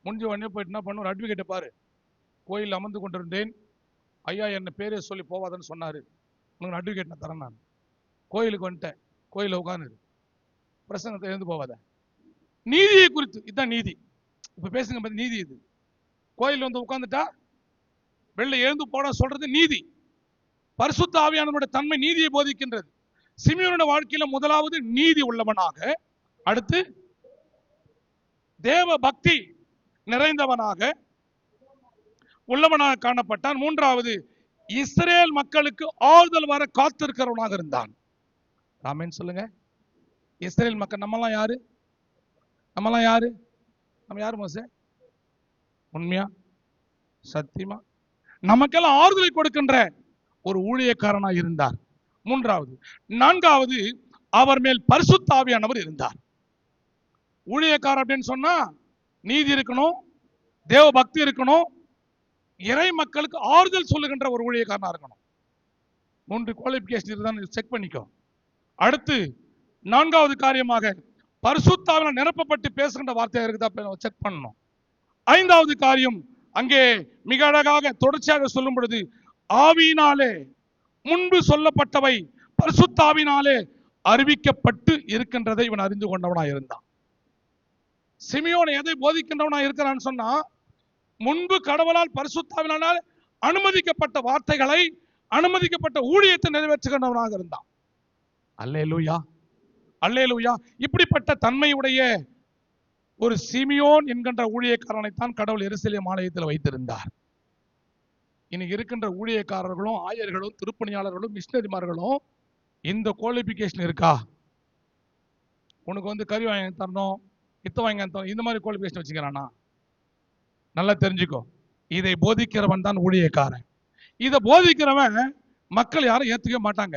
முடிஞ்ச உடனே போயிட்டு என்ன பண்ண, ஒரு அட்வொகேட்டை பாரு. கோயில் அமர்ந்து கொண்டிருந்தேன், ஐயா என்ன பேரே சொல்லி போவாதன்னு சொன்னாரு. உனக்கு அட்வொகேட் நான் தரேன். நான் கோயிலுக்கு வந்துட்டேன், கோயில உட்காந்து பிரசங்கத்தை எழுந்து போவாத. நீதியை குறித்து இதுதான் நீதி. இப்ப பேசுங்க நீதி. இது கோயில் உட்கார்ந்துட்டா வெளில எழுந்து போட சொல்றது நீதி. பரிசுத்த ஆவியானவருடைய தன்மை நீதியை போதிக்கின்றது. சிமியோனுடைய வாழ்க்கையில முதலாவது நீதி உள்ளவனாக, அடுத்து தேவ பக்தி நிறைந்தவனாக உள்ளவனாக காணப்பட்டான். மூன்றாவது இஸ்ரேல் மக்களுக்கு ஆறுதல் வர காத்திருக்கிறவனாக இருந்தான். ஆமென் சொல்லுங்க. இஸ்ரேல் மக்கள். நம்மலாம் யாரு? நம்மலாம் யாரு? நம்ம யாரு மோசே? உண்மையா சத்தியமா நமக்கெல்லாம் ஆறுதலை கொடுக்கின்ற ஒரு ஊழியக்காரனா இருந்தார். மூன்றாவது. நான்காவது, அவர் மேல் பரிசுத்த ஆவியானவர் இருந்தார். ஊழியக்காரர் அப்படின்னு சொன்னா நீதி இருக்கணும், தேவ பக்தி இருக்கணும், இறை மக்களுக்கு ஆறுதல் சொல்லுகின்ற ஒரு ஊழியக்காரனா இருக்கணும். 3 குவாலிபிகேஷன் இருந்தான்னு செக் பண்ணிக்கோ. அடுத்து நான்காவது காரியமாக பரிசுத்த ஆவியால் நிரப்பப்பட்டு பேசுகின்ற வார்த்தையாக இருக்குதா செக் பண்ணணும். ஐந்தாவது காரியம், அங்கே மிக அழகாக தொடர்ச்சியாக சொல்லும் பொழுது, ஆவியினாலே முன்பு சொல்லப்பட்டவை பரிசுத்த ஆவியினாலே அறிவிக்கப்பட்டு இருக்கின்றதை இவன் அறிந்து கொண்டவனா இருந்தான். சிமியோன் எதை போதிக்கின்றவனா இருக்கிறான்னு சொன்னா, முன்பு கடவுளால் பரிசுத்த ஆவியினால் அனுமதிக்கப்பட்ட வார்த்தைகளை, அனுமதிக்கப்பட்ட ஊழியத்தை நிறைவேற்றுகின்றவனாக இருந்தான். அல்லேலூயா, அல்லேலூயா. இப்படிப்பட்ட தன்மையுடைய ஒரு சிமியோன் என்கின்ற ஊழியக்காரனைத்தான் கடவுள் எருசலேம் ஆலயத்தில் வைத்திருந்தார். இன்னைக்கு இருக்கின்ற ஊழியக்காரர்களும், ஆயர்களும், திருப்பணியாளர்களும், மிஷினரிமார்களும் இந்த குவாலிபிகேஷன் இருக்கா? உனக்கு கறி வாங்கி தரணும், இத்த வாங்கி தரணும், இந்த மாதிரி குவாலிபிகேஷன் வச்சுக்கிறானா? நல்லா தெரிஞ்சுக்கோ. இதை போதிக்கிறவன் தான் ஊழியக்காரன். இதை போதிக்கிறவன் மக்கள் யாரும் ஏத்துக்க மாட்டாங்க.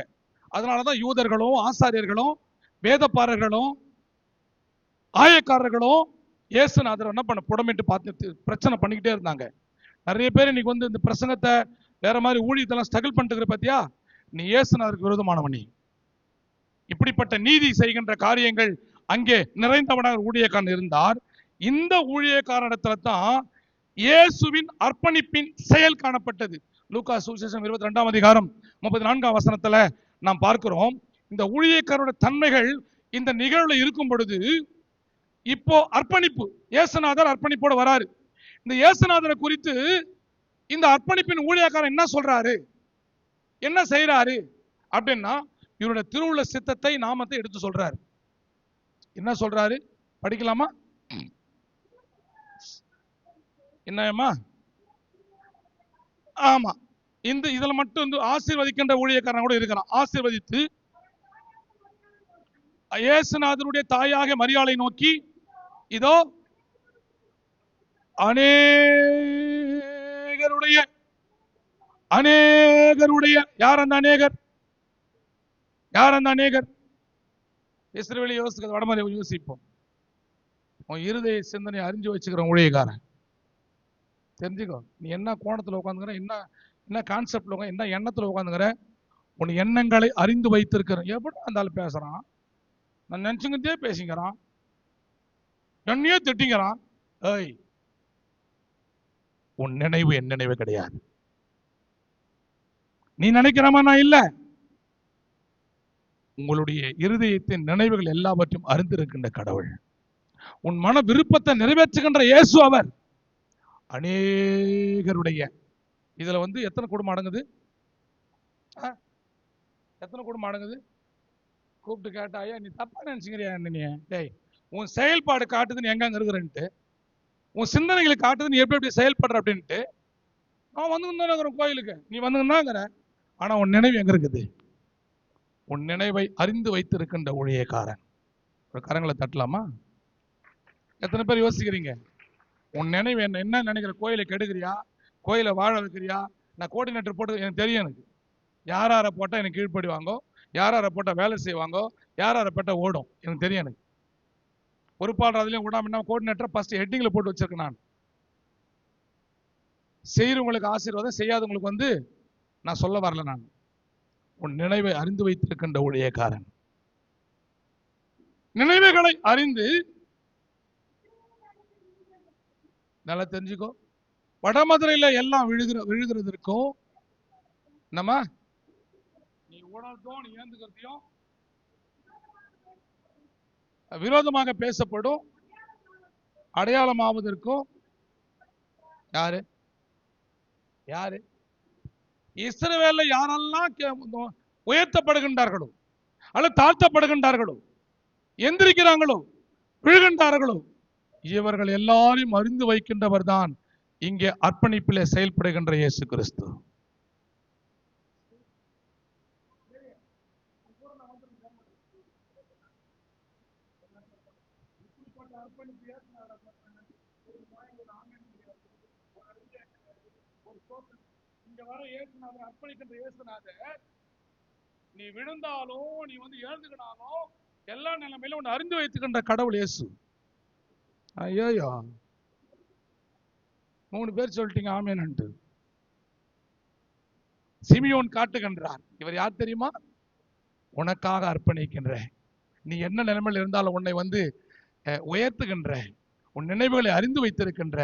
அதனாலதான் யூதர்களும், ஆசாரியர்களும், வேதப்பாரர்களும், ஆயக்காரர்களும் இயேசுநாதர் என்ன பண்ண புடமிட்டு பார்த்து பிரச்சனை பண்ணிக்கிட்டே இருந்தாங்க. நிறைய பேர் இன்னைக்கு இந்த பிரசங்கத்தை வேற மாதிரி ஊழியத்தெல்லாம் ஸ்ட்ரகிள் பண்ணிட்டு பத்தியா, நீ இயேசுநாதருக்கு விரோதமானவன். நீ இப்படிப்பட்ட நீதி செய்கின்ற காரியங்கள் அங்கே நிறைந்தவனாக ஊழியக்காரன் இருந்தார். இந்த ஊழியக்காரனிடத்துல தான் இயேசுவின் அர்ப்பணிப்பின் செயல் காணப்பட்டது. லூக்கா சுவிசேஷம் 22ஆம் அதிகாரம் 34ஆம் வசனத்துல நாம் பார்க்கிறோம். இந்த ஊழியக்காரனுடைய தன்மைகள் இந்த நிகழ்வுல இருக்கும் பொழுது, இப்போ அர்ப்பணிப்பு, இயேசுநாதர் அர்ப்பணிப்போடு வராரு. இந்த இயேசுநாதரை குறித்து இந்த அர்ப்பணிப்பின் ஊழியக்காரன் என்ன சொல்றாரு, என்ன செய்யறாரு அப்படின்னா, இவருடைய திருவுள்ள சித்தத்தை, நாமத்தை எடுத்து சொல்றாரு. என்ன சொல்றாரு படிக்கலாமா? என்னம்மா? ஆமா, இதுல மட்டும் ஆசீர்வதிக்கின்ற ஊழியக்காரன் கூட இருக்கிறான். ஆசீர்வதித்து இயேசுநாதருடைய தாயாக மரியாளை நோக்கி, இதோ அநேகருடைய யார் அந்த அநேகர்? யார் அந்த அநேகர்? இஸ்ரவேலை யோசிக்கிறது வடமறை யோசிப்போம். உன் இருதய சிந்தனை அறிஞ்சு வச்சுக்கிற ஊழியக்காரன் தெரிஞ்சுக்கோ. நீ என்ன கோணத்துல உட்காந்துக்கிற, என்ன கான்செப்ட்ல உட்காந்து, என்ன எண்ணத்துல உட்காந்துக்கிற, உன் எண்ணங்களை அறிந்து வைத்திருக்கிற. எப்படி அந்த ஆள் பேசுறான், நான் நினைச்சுக்கிட்டே பேசிக்கிறான், என்னையே திட்டிங்கிறான். ஏய், உன் நினைவு என் நினைவு கிடையாது. நீ நினைக்கிறமா நான் இல்ல. உங்களுடைய இருதயத்தின் நினைவுகள் எல்லாவற்றையும் அறிந்திருக்கின்ற கடவுள், உன் மன விருப்பத்தை நிறைவேற்றுகின்ற இயேசு அவர். அநேகருடைய இதுல எத்தனை குடும்பம் அடங்குது? எத்தனை குடும்பம் அடங்குது? கூப்பிட்டு கேட்டாயா, நீ தப்பா நினைச்சுக்கிறியா? நீ டேய், உன் செயல்பாடு காட்டுது நீ எங்க இருக்கிறன்ட்டு, உன் சிந்தனைகளை காட்டுது நீ எப்படி எப்படி செயல்படுற அப்படின்ட்டு. நான் வந்துருந்தேன் கோயிலுக்கு, நீ வந்துருந்தாங்கிற, ஆனா உன் நினைவு எங்க இருக்குது? உன் நினைவை அறிந்து வைத்திருக்கின்ற ஊழியக்காரன். ஒரு கரங்களை தட்டலாமா? எத்தனை பேர் யோசிக்கிறீங்க? உன் நினைவு என்ன நினைக்கிற? கோயிலை கெடுக்கிறியா, கோயிலை வாழ வைக்கிறியா? நான் கோஆர்டினேட்டர் போட்டு எனக்கு தெரியும், எனக்கு யாரை போட்டா எனக்கு கீழ்ப்படி வாங்கோ, யாரை போட்டா வேலை செய்வாங்கோ, யாரை போட்டா ஓடும், எனக்கு தெரியும். எனக்கு பொறுப்பாளர் அதுலயும் விடாம கோஆர்டினேட்டர் ஃபர்ஸ்ட் ஹெட்டிங்ல போட்டு வச்சிருக்கேன். நான் செய்யறவங்களுக்கு ஆசீர்வாதம், செய்யாதவங்களுக்கு நான் சொல்ல வரல. நான் உன் நினைவை அறிந்து வைத்திருக்கின்ற ஊழியக்காரன். நினைவுகளை அறிந்து நல்லா தெரிஞ்சுக்கோ. வடமதுரையில எல்லாம் விழுகிறதற்கும் நம்ம நீ ஓடாதோ நீ ஏந்துக்கிறதையும் விரோதமாக பேசப்படும் அடையாளமாவதற்கும் யாரு யாரு? இஸ்ரவேல்ல யாரெல்லாம் உயர்த்தப்படுகின்றார்களோ அல்லது தாழ்த்தப்படுகின்றார்களோ, எந்திரிக்கிறாங்களோ, விழுகின்றார்களோ, இவர்கள் எல்லாரையும் அறிந்து வைக்கின்றவர் தான் இங்கே அர்ப்பணிப்பிலே செயல்படுகின்ற இயேசு கிறிஸ்து. இங்க வர இயேசுநாதர் அர்ப்பணிக்கின்ற இயேசுநாதர், நீ விழுந்தாலும் நீ எழுந்துக்கினாலும் எல்லா நிலைமையிலும் உன்னை அறிந்து வைத்துக்கின்ற கடவுள் இயேசு. ஐயோ, 3 பேர் சொல்லிட்டீங்க ஆமேன்ட்டு. சிமியோன் காட்டுகின்றார். இவர் யார் தெரியுமா? உனக்காக அர்ப்பணிக்கின்றேன். நீ என்ன நிலைமையில் இருந்தாலும் உன்னை உயர்த்துகின்ற, உன் நினைவுகளை அறிந்து வைத்திருக்கின்ற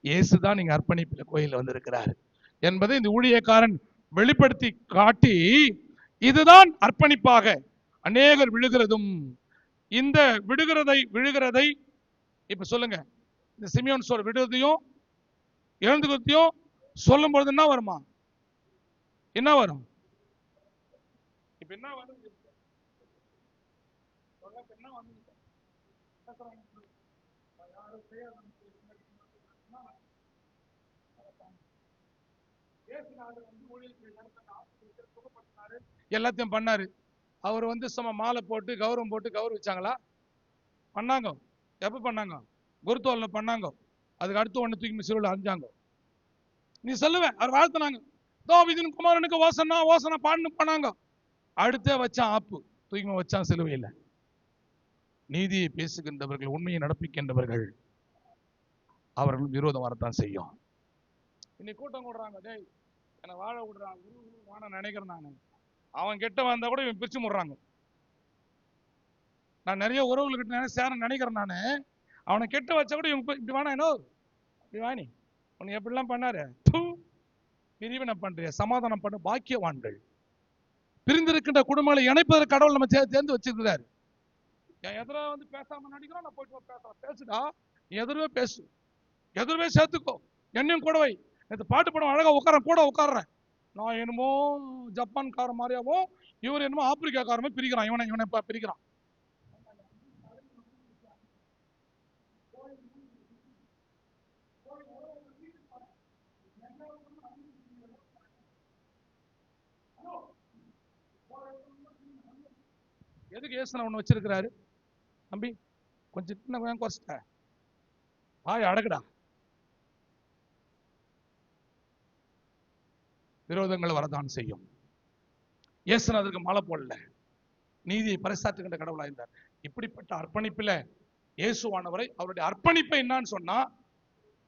இயேசுதான் நீங்க அர்ப்பணிப்பில் கோயில் வந்திருக்கிறார் என்பதை இந்த ஊழியக்காரன் வெளிப்படுத்தி காட்டி, இதுதான் அர்ப்பணிப்பாக அநேகர் விழுகிறதும். இந்த விழுகிறதை இப்ப சொல்லுங்க, இந்த சிமியோன் சொல் விடுறதையும் இழந்துகிறதையும் சொல்லும் பொழுது என்ன வருமா? என்ன வரும்? இப்ப என்ன வரும்? எல்லாத்தையும் பண்ணாரு. அவர் சும்மா மாலை போட்டு கௌரவம் போட்டு கௌரவிச்சாங்களா? பண்ணாங்க. எப்ப பண்ணாங்க? குருத்தோல்ல பண்ணாங்க. அதுக்கு அடுத்து ஒண்ணு தூக்கி சிலுவையில் அரைஞ்சாங்க. நீ சொல்லுவேன் அவர் வாழ்த்தினாங்க, தாவீதின் குமாரனுக்கு ஓசன்னா ஓசனா பாடுன்னு பண்ணாங்க. அடுத்தே வச்சான் ஆப்பு, தூக்கி வச்சான் சிலுவையில். நீதியை பேசுகின்றவர்கள், உண்மையை நடப்பிக்கின்றவர்கள், அவர்கள் விரோதம் வரத்தான் செய்யும். இன்னைக்கு கூட்டம் கூடுறாங்க, டேய் என்னை வாழ விடுறாங்க, வாழ நினைக்கிறேன் நானு. அவன் கெட்ட வந்தா கூட இவன் பிரிச்சு முடுறாங்க. நான் நிறைய உறவுகிட்ட சேர நினைக்கிறேன் நானு. அவனை கெட்ட வச்சா கூட இவன் இப்படி வேணா என்ன இப்படி வாணி உன்னை எப்படிலாம் பண்ணாரு, பிரிவினை பண்றிய, சமாதானம் பண்ண பாக்கியவான்கள். பிரிந்திருக்கின்ற குடும்பங்களை இணைப்பதற்கு கடவுள் நம்ம தேர்ந்து வச்சிருக்கிறாரு. என் எதிர பேசாம நடிக்கிறோம், நான் போயிட்டு பேசுறேன். பேசுடா, நீ எதிர்வே பேசு, எதிர்வே சேர்த்துக்கோ, என்னையும் கூடவை. இந்த பாட்டு படம் அழகா கூட உட்கார்றேன். நான் என்னமோ ஜப்பான்கார மாதிரியாவும், இவர் என்னமோ ஆப்பிரிக்காக்கார மாதிரி பிரிக்கிறான். இவனை பிரிக்கிறான். எதுக்கு ஏசுன ஒண்ணு வச்சிருக்கிறாரு? தம்பி கொஞ்சம் சின்ன குறைச்சிட்ட, வாய் அடக்குடா. விரோதங்கள் வரதான் செய்யும். இயேசுநாதருக்கு மாலை போடல, நீதியை பறைசாற்றுகின்ற கடவுளா இருந்தார். இப்படிப்பட்ட அர்ப்பணிப்பில் இயேசுவானவரை, அவருடைய அர்ப்பணிப்பை என்னன்னு சொன்னா,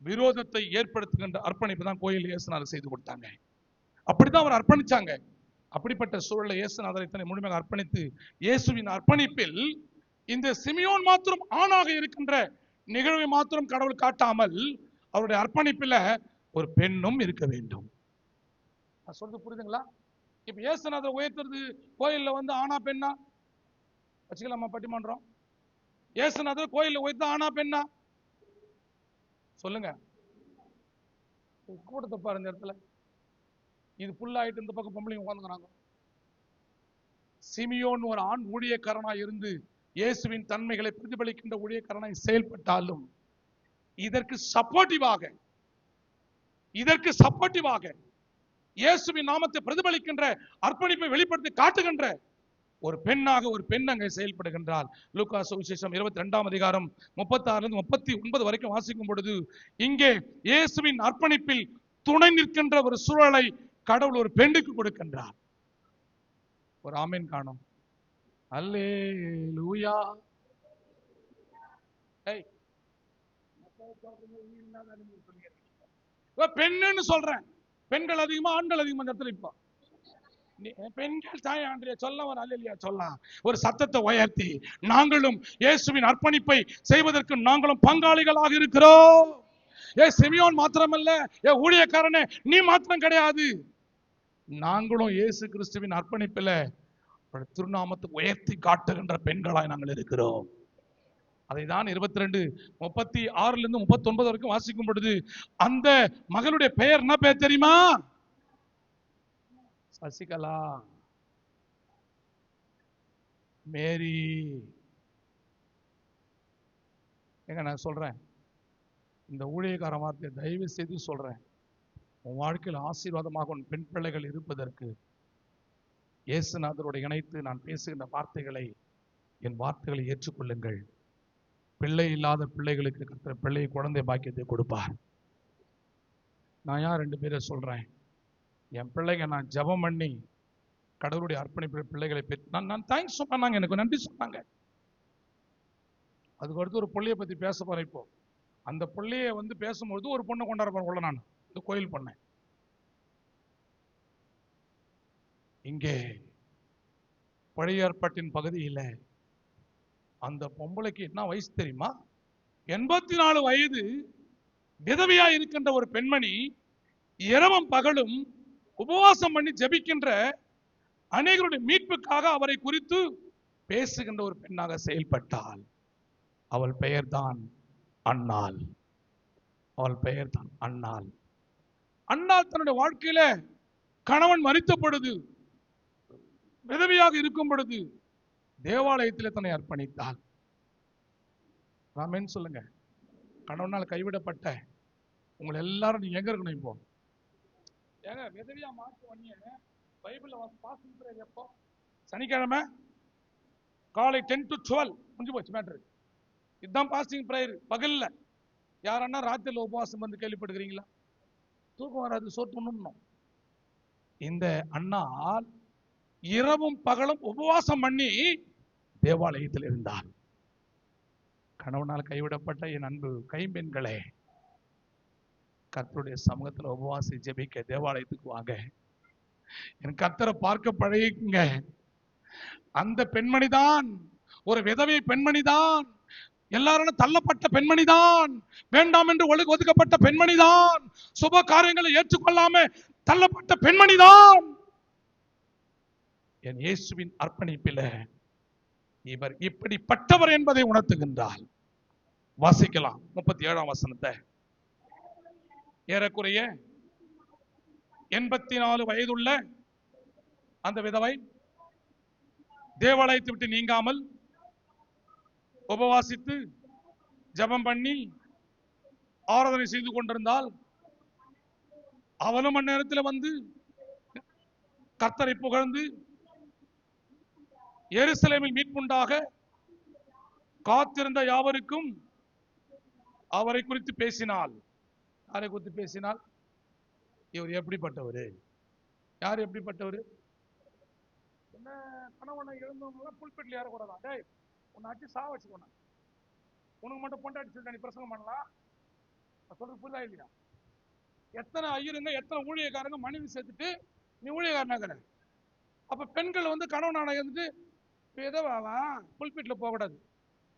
விரோதத்தை ஏற்படுத்துகின்ற அர்ப்பணிப்பு தான் கோயில் இயேசுநாதர் செய்து கொடுத்தாங்க. அப்படிதான் அவர் அர்ப்பணிச்சாங்க. அப்படிப்பட்ட சூழலை இயேசுநாதரை தன்னை முழுமையாக அர்ப்பணித்து, இயேசுவின் அர்ப்பணிப்பில் இந்த சிமியோன் மாத்திரம் ஆணாக இருக்கின்ற நிகழ்வை மாத்திரம் கடவுள் காட்டாமல், அவருடைய அர்ப்பணிப்பில் ஒரு பெண்ணும் இருக்க வேண்டும். சொல்றது புரியுதுங்களா? இப்ப இயேசுநாதரை உயர்த்துறது கோயில்ல ஆனா பெண்ணா வச்சுக்கலாமா? பட்டிமன்றம். இயேசுநாதர் கோயில்ல உயர்த்த ஆனா பெண்ணா சொல்லுங்க. கூட்டத்தை பாருங்க, இடத்துல இது புல்லாயிட்டு இந்த பக்கம் பொம்பளைங்க உட்காந்துக்கிறாங்க. சிமியோன் ஒரு ஆண் ஊழியக்காரனாய் இருந்து இயேசுவின் தன்மைகளை பிரதிபலிக்கின்ற ஊழியக்காரனாய் செயல்பட்டாலும், இதற்கு சப்போர்ட்டிவாக இயேசுவின் நாமத்தை பிரதிபலிக்கின்ற, அர்ப்பணிப்பை வெளிப்படுத்தி காட்டுகின்ற ஒரு பெண்ணாக ஒரு பெண் அங்கே செயல்படுகின்றால். லூக்கா சுவிசேஷம் 22ஆம் அதிகாரம் 36 39 வரைக்கும் வாசிக்கும் பொழுது, இங்கே இயேசுவின் அர்ப்பணிப்பில் துணை நிற்கின்ற ஒரு சூழலை கடவுள் ஒரு பெண்ணுக்கு கொடுக்கின்றார். ஒரு ஆமேன் காணும். அல்லேலூயா. பெண்ணுன்னு சொல்றேன். பெண்கள் அதிகமா ஆண்கள் அதிகமா இந்த இடத்துல. இப்போ பெண்கள் தாய் ஆண்டே சொல்ல ஒரு அல்லேலூயா சொல்லலாம். ஒரு சத்தத்தை உயர்த்தி, நாங்களும் இயேசுவின் அர்ப்பணிப்பை செய்வதற்கு நாங்களும் பங்காளிகளாக இருக்கிறோம். சிமியோன் மாத்திரமல்ல, ஊழியக்காரனே நீ மாத்திரம் கிடையாது, நாங்களும் இயேசு கிறிஸ்துவின் அர்ப்பணிப்பில் திருநாமத்தை உயர்த்தி காட்டுகின்ற பெண்களாய் நாங்கள் இருக்கிறோம். அதை தான் 22:36 39 வரைக்கும் வாசிக்கும் பொழுது, அந்த மகளுடைய பெயர் என்ன பெயர் தெரியுமா? சசிகலா, மேரி. எங்க நான் சொல்றேன், இந்த ஊழியக்கார வார்த்தையை தயவு செய்து சொல்றேன், உன் வாழ்க்கையில் ஆசீர்வாதமாக உன் பெண் பிள்ளைகள் இருப்பதற்கு இயேசுநாதரோடு இணைத்து நான் பேசுகின்ற வார்த்தைகளை, என் வார்த்தைகளை ஏற்றுக்கொள்ளுங்கள். பிள்ளை இல்லாத பிள்ளைகளுக்கு கர்த்தர் பிள்ளை குழந்தை பாக்கியத்தை கொடுப்பார். நான் யார் 2 பேரை சொல்றேன்? என் பிள்ளைங்க நான் ஜெபம் பண்ணி கடவுளுடைய அர்ப்பணிப்பு பிள்ளைகளை பெற்று நான் தேங்க்ஸ் சொன்னாங்க, எனக்கு நன்றி சொன்னாங்க. அதுக்கு அடுத்து ஒரு பிள்ளைய பத்தி பேச போறேன். இப்போ அந்த பிள்ளைய வந்து பேசும்பொழுது ஒரு பொண்ணை கொண்டாட போறேன். நான் இந்த கோயில் பொண்ணை இங்கே பழைய ஏற்பாட்டின் பகுதியில் அந்த பொம்பளைக்கு என்ன வயசு தெரியுமா? 84 வயது விதவையா இருக்கின்ற ஒரு பெண்மணி இரவும் பகலும் உபவாசம் பண்ணி ஜெபிக்கின்ற அநேகருடைய மீட்புக்காக அவரை குறித்து பேசுகின்ற ஒரு பெண்ணாக செயல்பட்டாள். அவள் பெயர்தான் அன்னாள். அவள் பெயர்தான் அன்னாள். அன்னாள் தன்னுடைய வாழ்க்கையில கணவன் மரித்த பொழுது, விதவையாக இருக்கும் பொழுது தேவாலயத்தில் தன்னை அர்ப்பணித்தாள். ஆமென் சொல்லுங்க. கணவனால் கைவிடப்பட்ட உங்களை எல்லாரும் நீங்க எங்க இருக்கணும்? இப்போ ஏங்க விதவையா மாற்று வண்டிய பைபிள்ல பாசிங் பிரேயர் எப்போ? சனிக்கிழமை காலை 10 to 12 முடிஞ்சு போச்சு மேட்ரு. இதுதான் பாசிங் பிரேயர். பகல்ல யாரன்னா ராத்திரில உபவாசம் வந்து கேள்விப்படுகிறீங்களா? தூக்கம் வராது, சோத்து உண்ணணும். இந்த அண்ணால் இரவும் பகலும் உபவாசம் பண்ணி தேவாலயத்தில் இருந்தார். கணவனால் கைவிடப்பட்ட என் அன்பு கைம்பெண்களே, கர்த்தருடைய சமூகத்தில் உபவாசி ஜெபிக்க தேவாலயத்துக்கு வாங்க. என் கர்த்தரை பார்க்க பழகிக்குங்க. அந்த பெண்மணிதான் ஒரு விதவை பெண்மணிதான், எல்லாரும் தள்ளப்பட்ட பெண்மணிதான், வேண்டாம் என்று ஒதுக்கப்பட்ட பெண்மணிதான், சுப காரியங்களை ஏற்றுக்கொள்ளாம தள்ளப்பட்ட பெண்மணிதான். என் இயேசுவின் அர்ப்பணிப்பில் இவர் இப்படிப்பட்டவர் என்பதை உணர்த்துகின்றார். வாசிக்கலாம் 37ஆம் வசனத்தை. ஏறக்குறைய 84 வயதுள்ள அந்த விதவை தேவாலயத்தை விட்டு நீங்காமல் உபவாசித்து ஜெபம் பண்ணி ஆராதனை செய்து கொண்டிருந்தால், அவனும் நேரத்தில் வந்து கர்த்தரை புகழ்ந்து எருசலேமில் மீட்புண்டாக காத்திருந்த யாவருக்கும் அவரை குறித்து பேசினாள். யாரை குறித்து பேசினாள்? இவர் எப்படிப்பட்டவர்? யார் எப்படிப்பட்டவர்? என்ன கணவனை எழுந்தவங்க புல்பெட்டில் ஏறக்கூடாதா? டேய், உன்னை அடிச்சு சா வச்சுக்கோண்ணா, உனக்கு மட்டும் பொண்டாட்டி சொல்லிட்டு நீ பிரசங்கம் பண்ணலாம். சொல்றது புரிதா இல்லையா? எத்தனை ஐயருங்க, எத்தனை ஊழியக்காரங்க மனைவி சேர்த்துட்டு நீ ஊழியக்காரனாகிற. அப்ப பெண்கள் வந்து கணவனான இருந்துட்டு விதவாவா புல்பீட்டில் போகக்கூடாது,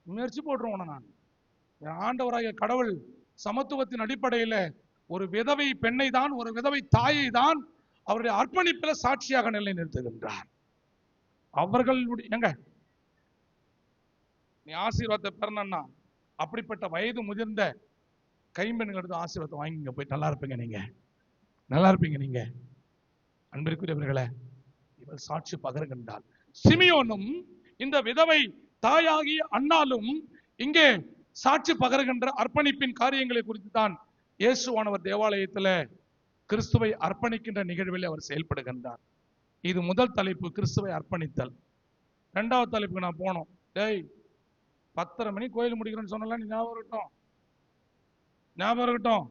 முயற்சி போட்டுருவோம். நான் ஆண்டவராகிய கடவுள் சமத்துவத்தின் அடிப்படையில் ஒரு விதவை பெண்ணை தான், ஒரு விதவை தாயை தான் அவருடைய அர்ப்பணிப்பில் சாட்சியாக நிலைநிறுத்துகின்றார். அவர்களுடைய எங்க நீ ஆசீர்வாதத்தை பெறணும்னா அப்படிப்பட்ட வயது முதிர்ந்த கைம்பெண்களுக்கு ஆசீர்வாதத்தை வாங்கிங்க, போய் நல்லா இருப்பீங்க நீங்க, நல்லா இருப்பீங்க நீங்க. அன்பிற்குரியவர்களே, இவர் சாட்சி பகருகின்றார். சிமியோனும் இந்த விதவை தாயாகி அண்ணாலும் இங்கே சாட்சி பகருகின்ற அர்ப்பணிப்பின் காரியங்களை குறித்து தான் இயேசுவானவர் தேவாலயத்தில் கிறிஸ்துவை அர்ப்பணிக்கின்ற நிகழ்வில் அவர் செயல்படுகின்றார். இது முதல் தலைப்பு, கிறிஸ்துவை அர்ப்பணித்தல். இரண்டாவது தலைப்புக்கு நான் போனோம். டேய், 10:30 மணி கோயில் முடிக்கிறேன்னு சொன்னால நீ ஞாபகம் இருக்கட்டும், ஞாபகம் இருக்கட்டும்.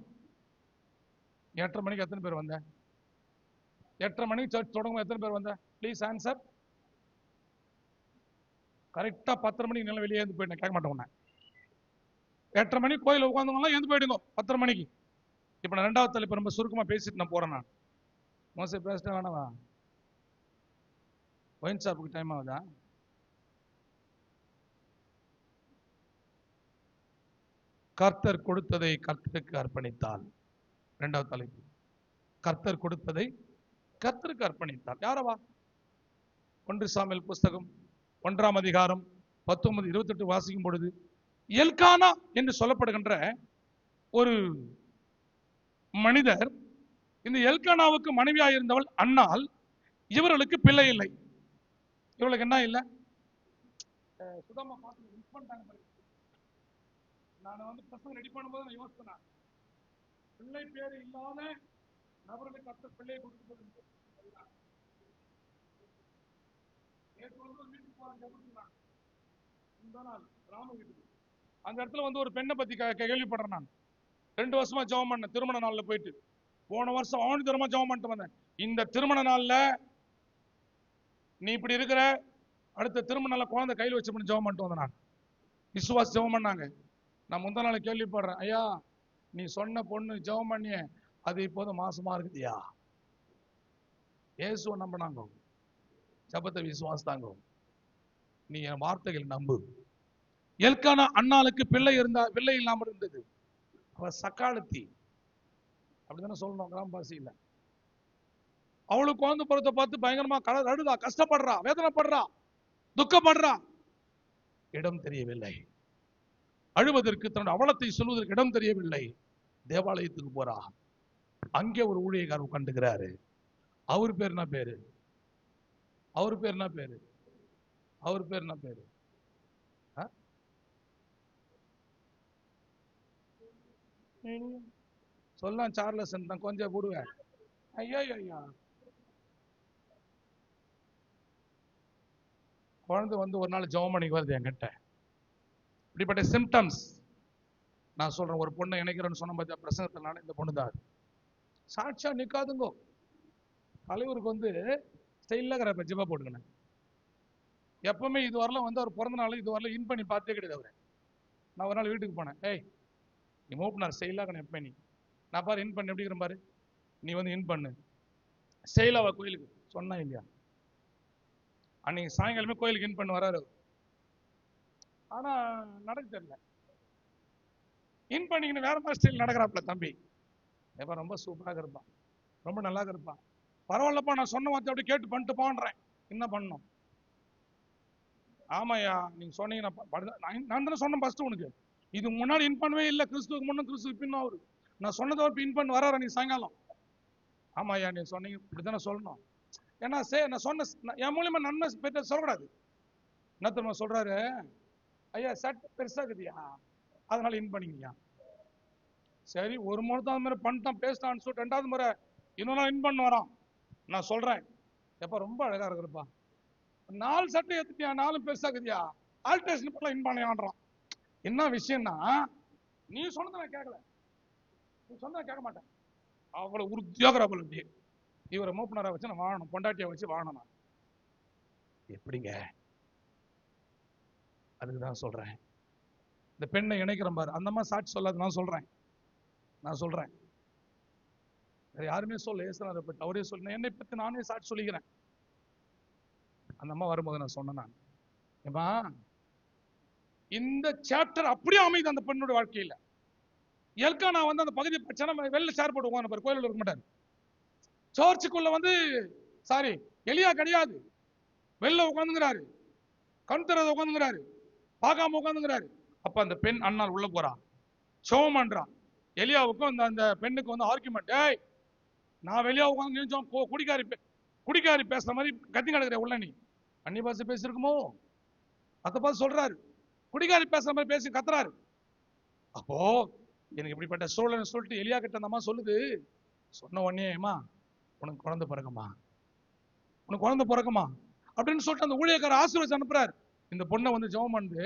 8:30 மணிக்கு எத்தனை பேர் வந்த? 8:30 மணிக்கு சர்ச் தொடங்கும், எத்தனை பேர் வந்த? Please answer. கரெக்டா 10:30 மணிக்கு நல்லா வெளியே இருந்து போயிட்டேன், கேட்க மாட்டேன். 8:30 மணிக்கு கோயில் உட்காந்துவங்களாம் எழுந்து போயிடுங்க 10:30 மணிக்கு. இப்ப நான் ரெண்டாவது தலைப்பு ரொம்ப சுருக்கமா பேசிட்டு நான் போறேன். நான் மோச பேசிட்டேன் வேணாவா? ஒயின் ஷாப்புக்கு டைம் ஆகுதா? கர்த்தர் கொடுத்ததை கர்த்தருக்கு அர்ப்பணித்தால். இரண்டாவது தலைப்பு, கர்த்தர் கொடுத்ததை கர்த்தருக்கு அர்ப்பணித்தால். யாரவா? 1 சாமுவேல் புஸ்தகம் 1ஆம் அதிகாரம் 19, 28 வாசிக்கும் பொழுது, எல்கானா என்று சொல்லப்படுகின்ற ஒரு மனிதர், இந்த எல்கானாவுக்கு மனைவியாக இருந்தவள் அன்னாள். இவர்களுக்கு பிள்ளை இல்லை. இவளுக்கு என்ன இல்லை? சுதாமா பார்த்து மிஸ் பண்ணிட்டாங்க. நான் வந்து பசங்க ரெடி பண்ணும்போது நான் யோசித்தேன், பிள்ளை பேரு இல்லாத நபர்களுக்கு கர்த்தர் பிள்ளையை கொடுத்து அந்த இடத்துல வந்து ஒரு பெண்ணை பத்தி கேள்விப்படுறேன். நான் 2 வருஷமா ஜெபம் பண்ண திருமண நாள்ல போயிட்டு போன வருஷம் ஆணிதரமா ஜெபம் பண்ணிட்டு வந்தேன். இந்த திருமண நாள்ல நீ இப்படி இருக்கிற, அடுத்த திருமண நாள்ல குழந்தை கையில் வச்சு ஜெபம் பண்ணிட்டு வந்தேன். நான் விசுவாஸ் ஜெபம் பண்ணாங்க. நான் முந்தா நாள் கேள்விப்படுறேன், ஐயா நீ சொன்ன பொண்ணு ஜெபம் பண்ணிய அது இப்போது மாசமா இருக்குதியா. இயேசுவை நம்பினாங்க, ஜபத்தை விசுவாசித்தாங்க. நீ என் வார்த்தைகள் நம்பு. எல்கானா அண்ணாளுக்கு பிள்ளை இல்லாம இருந்தது. அவ சக்காலத்தி, அப்படித்தானே சொல்லணும் கிராம பாஷையில. அவளுக்கு குழந்தை பிறத்தை பார்த்து பயங்கரமா அழுதா, கஷ்டப்படுறா, வேதனைப்படுறா, துக்கப்படுறா. இடம் தெரியவில்லை, அழுவதற்கு தன்னுடைய அவலத்தை சொல்வதற்கு இடம் தெரியவில்லை. தேவாலயத்துக்கு போறா. அங்கே ஒரு ஊழியக்காரர் கண்டுகிறாரு. அவர் பேர் என்ன பேரு? அவர் பேர் என்ன பேரு? அவர் பேர் என்ன பேரு? சொல்ல சார்லஸ் தான் கொஞ்சம் போடுவேன். ஐயா ஐயா, குழந்தை வந்து ஒரு நாள் ஜெபம் பண்ணி வருது என்கிட்ட. இப்படிப்பட்ட சிம்டம்ஸ் நான் சொல்றேன். ஒரு பொண்ணை இணைக்கிறேன்னு சொன்ன பார்த்தா பிரசங்கத்தினால இந்த பொண்ணு தான் சாட்சியா நிக்காதுங்கோ. தலைவருக்கு வந்து ஸ்டைலாக ஜிப்பா போட்டுக்கணும். எப்பவுமே இது வரலாம் வந்து அவர் பிறந்த நாள் இது வரலாம் இன் பண்ணி பார்த்தே கிடையாது அவரை. நான் ஒரு நாள் வீட்டுக்கு போனேன். ஏய் நீ மூப்பினார் ஸ்டைலாக எப்ப நீ நான் பாரு இன் பண்ணு எப்படி இருக்கிற பாரு, நீ வந்து இன் பண்ணு ஸ்டைலாவா கோயிலுக்கு சொன்னா இல்லையா. அன்னைக்கு சாயங்காலமே கோயிலுக்கு இன் பண்ணு வராரு. ஆனா நடக்க தெரியல, இன் பண்ணிக்கின்னு வேற மாதிரி ஸ்டைல் நடக்கிறாப்ல தம்பி. எப்ப ரொம்ப சூப்பராக இருப்பான், ரொம்ப நல்லா இருப்பான். பரவாயில்லப்பா, நான் சொன்ன வார்த்தை அப்படி கேட்டு பண்ணிட்டு போன்றேன். என்ன பண்ணணும்? ஆமாயா நீங்க சொன்னீங்க, நான் தானே சொன்னேன் ஃபர்ஸ்ட் உனக்கு. இது முன்னாடி இன் பண்ணவே இல்லை, கிறிஸ்துவுக்கு முன்னும் கிறிஸ்துக்கு பின்னும் அவரு. நான் சொன்னதை இன் பண்ண வராரு நீ சாயங்காலம். ஆமாயா நீ சொன்னீங்க இப்படித்தானே சொல்லணும். ஏன்னா நான் சொன்ன என் மூலியமா நன்மை பெற்ற சொல்லக்கூடாது. என்ன தெரியுமா சொல்றாரு, ஐயா சட்டை பெருசாக்குதியா அதனால இன் பண்ணிக்கியா. சரி ஒரு முறை தான் அந்த மாதிரி பண்ணிட்டான் பேசிட்டான்னு சொல்லிட்டு ரெண்டாவது முறை இன்னொரு நாள் இன் பண்ண வரான். நான் சொல்றேன், எப்ப ரொம்ப அழகா இருக்கிறப்பா, 4 சட்டை ஏத்துட்டியா, 4 பெருசாக்குதியா, ஆல்டரேஷன் பண்ணலாம் இன் பண்ணியான்றான். என்ன விஷயம்னா, நீ சொன்னதை நான் கேட்கல, நீ சொன்னதை கேட்க மாட்டேன். அவ்வளவு உறுதியாக இவரை மூப்பனரா வச்சு நான் வாழணும், பொண்டாட்டியை வச்சு வாழணும். எப்படிங்க? அதுக்குதான் சொல்றேன், இந்த பெண்ணை இணைக்கிறேன் பாரு, அந்த மாதிரி சாட்சி சொல்லாது. நான் சொல்றேன் வேற யாருமே சொல்ல, ஏசுனாரை பற்றி அவரே சொல்ல, என்னை பத்தி நானே சாட்சி சொல்லிக்கிறேன். அந்த அம்மா வரும்போது நான் சொன்னேன், ஏமா இந்த சாப்டர் அப்படியே அமைது அந்த பெண்ணோட வாழ்க்கையில. எல்கானா வந்து அந்த பகுதி பிரச்சனை வெளில சேர் போட்டு உட்காந்து பாரு, கோயிலில் இருக்க மாட்டாரு. சர்ச்சுக்குள்ள வந்து சாரி எலியா கிடையாது, வெளில உட்காந்துங்கிறாரு, கண் திறத உட்காந்துங்கிறாரு, பார்க்காம உட்காந்துங்கிறாரு. அப்ப அந்த பெண் அண்ணால் உள்ள போறா, சோம் பண்றா. எலியாவுக்கும் அந்த பெண்ணுக்கு வந்து ஆர்குமெண்ட். ஏய் நான் வெளியா உட்காந்து குடிக்காரி பேசுற மாதிரி கத்தி கிடக்குற உள்ள, நீ அன்னி பாசை பேசிருக்குமோ அதை பார்த்து சொல்றாரு, குடிகாரி பேசுற மாதிரி பேசி கத்துறாரு. அப்போ எனக்கு இப்படிப்பட்ட சூழல் சொல்லிட்டு எலியா கிட்ட அந்த அம்மா சொல்லுது. சொன்ன உடனேமா உனக்கு குழந்தை பிறகுமா, உனக்கு குழந்தை பிறகுமா அப்படின்னு சொல்லிட்டு அந்த ஊழியக்கார ஆசீர்வாதம் அனுப்புறாரு. இந்த பொண்ணை வந்து ஜெபம் பண்ணு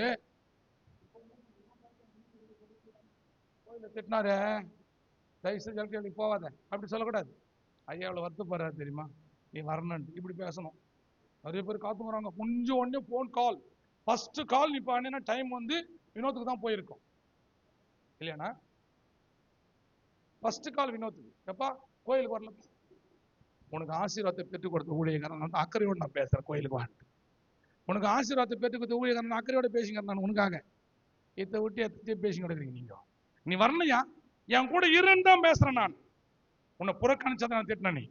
கோயில திட்டினாரு, தயவுசெய்து ஜல்கேளுக்கு போவாத அப்படி சொல்லக்கூடாது. ஐயா அவ்வளவு வருத்தப்படுறாரு தெரியுமா, நீ வரணும் இப்படி பேசணும். நிறைய பேர் காத்துக்கிறாங்க. கொஞ்சம் உடனே போன் கால், ஃபர்ஸ்ட் கால் நீ பண்ணினா டைம் வந்து வினோத்துக்கு தான் போயிருக்கும் இல்லையானா. ஃபர்ஸ்ட் கால் வினோத்துக்கு, எப்பா கோயிலுக்கு வரல, உனக்கு ஆசீர்வாதத்தை பெற்றுக் கொடுத்த ஊழியக்காரன் அக்கறையோடு நான் பேசுறேன், கோயிலுக்கு வாட்டு உனக்கு ஆசீர்வாதத்தை பெற்றுக் கொடுத்த ஊழியக்காரன் அக்கறையோட பேசிங்க, நான் உனக்காக இதை விட்டு எத்தையும் பேசி கொடுக்குறீங்க நீங்க. நீ வரலையா, என் கூட இருன்னு தான் பேசுறேன். நான் உன்னை புறக்கணிச்சதை நான் திட்டின, நீ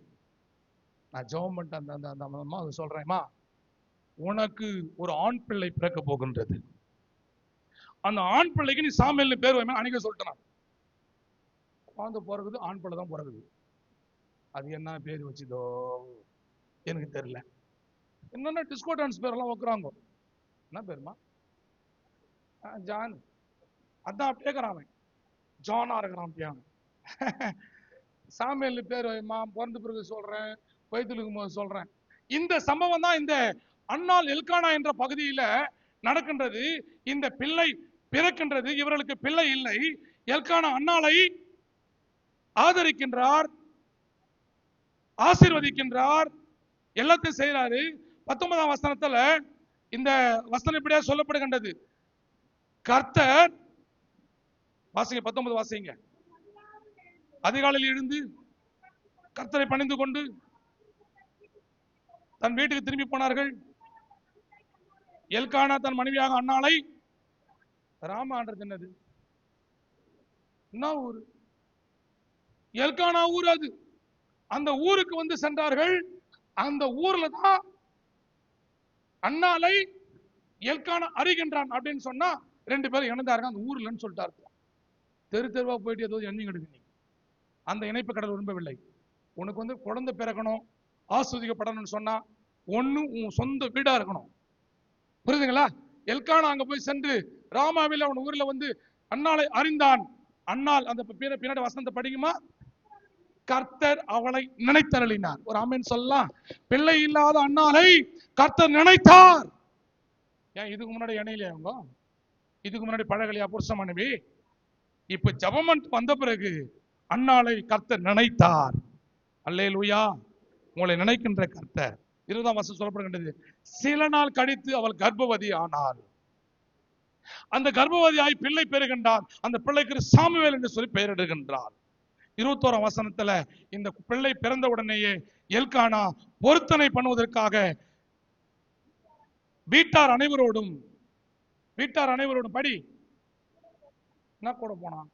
நான் ஜெபம் பண்ணிட்டு அந்த அந்த அம்மா சொல்றேன்மா, உனக்கு ஒரு ஆண் பிள்ளை பிறக்க போகின்றது, அந்த ஆண் பிள்ளைக்கு நீ சாமியல்னு பேர் வைமா அன்னைக்கு சொல்லிட்டேன். நான் குழந்தை பிறகுது, ஆண் பிள்ளை தான் பிறகுது. அது என்ன பேர் வச்சுதோ எனக்கு தெரியல. என்னன்னா டிஸ்கோ டான்ஸ் பேரெல்லாம் வைக்கிறாங்க. என்ன பேருமா? ஜான். அதான் அப்படியேக்கிறான், ஜானா இருக்கிறான் பியான். சாமியல் பேர் வைமா, பிறந்த பிறகு சொல்றேன், வயிற்றுக்கும் போது சொல்றேன். இந்த சம்பவம் தான் இந்த அன்னாள் எல்கானா என்ற பகுதியில நடக்கின்றது. இந்த பிள்ளை பிறக்கின்றது, இவர்களுக்கு பிள்ளை இல்லை. எல்கானா அன்னாளை ஆதரிக்கின்றார், ஆசீர்வதிக்கின்றார், எல்லாத்தையும் செய்யறாரு. 19ஆம் வசனத்துல இந்த வசனம் இப்படியா சொல்லப்படுகின்றது. கர்த்தர், வாசிங்க 19 வாசிங்க. அதிகாலையில் எழுந்து கர்த்தரை பணிந்து கொண்டு தன் வீட்டுக்கு திரும்பி போனார்கள். எல்கானா தன் மனைவியாக அன்னாளை, ராமான்றது என்னது? என்ன ஊரு? எல்கானா ஊர். அது அந்த ஊருக்கு வந்து சென்றார்கள். அந்த ஊர்ல தான் அன்னாளை எல்கானா அறிகின்றான் அப்படின்னு சொன்னா 2 பேரும் இணைந்தார்கள் அந்த ஊர்லன்னு சொல்லிட்டாரு. தெரு தெருவா போயிட்டு ஏதோ எண்ணி எடுக்கு. அந்த இணைப்பு கடல் விரும்பவில்லை. உனக்கு வந்து குழந்தை பிறக்கணும், ஆஸ்வதிக்கப்படணும்னு சொன்னா ஒண்ணு உன் சொந்த வீடா இருக்கணும். புரியுதுங்களா? எல்கானா அங்க போய் சென்று ராமாவில் அவன் ஊர்ல வந்து அன்னாளை அறிந்தான். அன்னாள், அந்த பின்னாடி வசனத்தை படிக்குமா? கர்த்தர் அவளை நினைத்தருளினார். ஒரு ஆமென் சொல்லலாம். பிள்ளை இல்லாத அன்னாளை கர்த்தர் நினைத்தார். ஏன் இதுக்கு முன்னாடி இணையிலையா அவங்க? இதுக்கு முன்னாடி பழகலையா புருஷ மனைவி? இப்ப ஜெபம் வந்த பிறகு அன்னாளை கர்த்தர் நினைத்தார். அல்லேலூயா. உங்களை நினைக்கின்ற கர்த்தர். 20ஆம் வசனம் சொல்லப்படுகின்றது. சில நாள் கழித்து அவள் கர்ப்பவதி ஆனாள். அந்த கர்ப்பவதியாய் பிள்ளை பெறுகின்றார். அந்த பிள்ளைக்கு சாமுவேல் என்று சொல்லி பெயரிடுகின்றார். 21ஆம் வசனத்துல இந்த பிள்ளை பிறந்த உடனேயே எல்கானா பொருத்தனை பண்ணுவதற்காக வீட்டார் அனைவரோடும் படி என்ன கூட போனான்?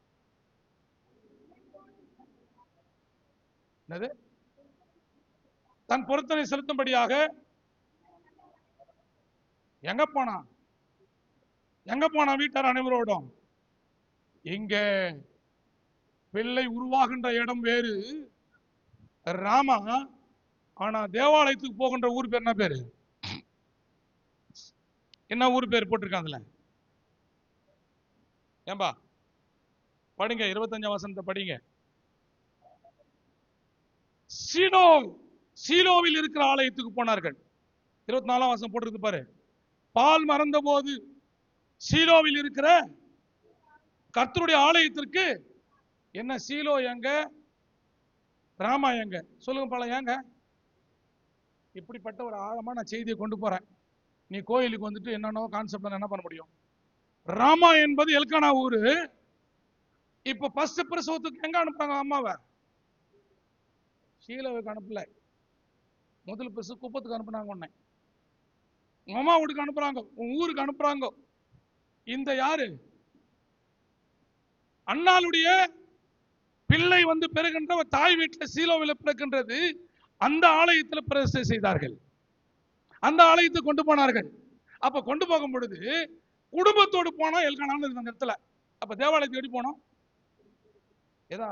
தன் பொருத்தனை செலுத்தும்படியாக எங்க போனான்? வீட்டார் அனைவரோடும். இங்க பிள்ளை உருவாகின்ற இடம் வேறு, ராமா. ஆனா தேவாலயத்துக்கு போகின்ற ஊர் பேர் என்ன பேரு? என்ன ஊர் பேர் போட்டிருக்காங்கல்ல? ஏம்பா படிங்க, 25ஆம் வசனத்தை படிங்க. சீலோவில் இருக்கிற ஆலயத்துக்கு போனார்கள். 24ஆம் வசனம் போட்டிருக்கு பாரு. பால் மறந்த போது சீலோவில் இருக்கிற கர்த்தருடைய ஆலயத்திற்கு. என்ன சீலோ எங்க, ராமா எங்க? சொல்லுங்க பால. ஏங்க இப்படிப்பட்ட ஒரு ஆழமான செய்தியை கொண்டு போறேன். நீ கோயிலுக்கு வந்துட்டு என்னென்ன கான்செப்ட் என்ன பண்ண முடியும்? ராமா என்பது எல்கானா ஊரு. இப்ப ஃபர்ஸ்ட் பிரசவத்துக்கு எங்க அனுப்புறாங்க அம்மாவை? சீலோவுக்கு அனுப்பல. முதல் பிரசவ குப்பத்துக்கு அனுப்புனாங்க. உன்னை உங்க அம்மா வீட்டுக்கு அனுப்புறாங்க, உன் ஊருக்கு அனுப்புறாங்க. இந்த யாரு? அண்ணாளுடைய பிள்ளை வந்து பிறகின்ற தாய் வீட்டில் சீலோவில் பிறக்கின்றது. அந்த ஆலயத்தில் பிரதிஷ்டை செய்தார்கள். அந்த ஆலயத்தை கொண்டு போனார்கள். அப்ப கொண்டு போகும் பொழுது குடும்பத்தோடு போனா எல்கானான்னு இருந்த இடத்துல. அப்ப தேவாலயத்துக்கு எப்படி போனோம்? ஏதா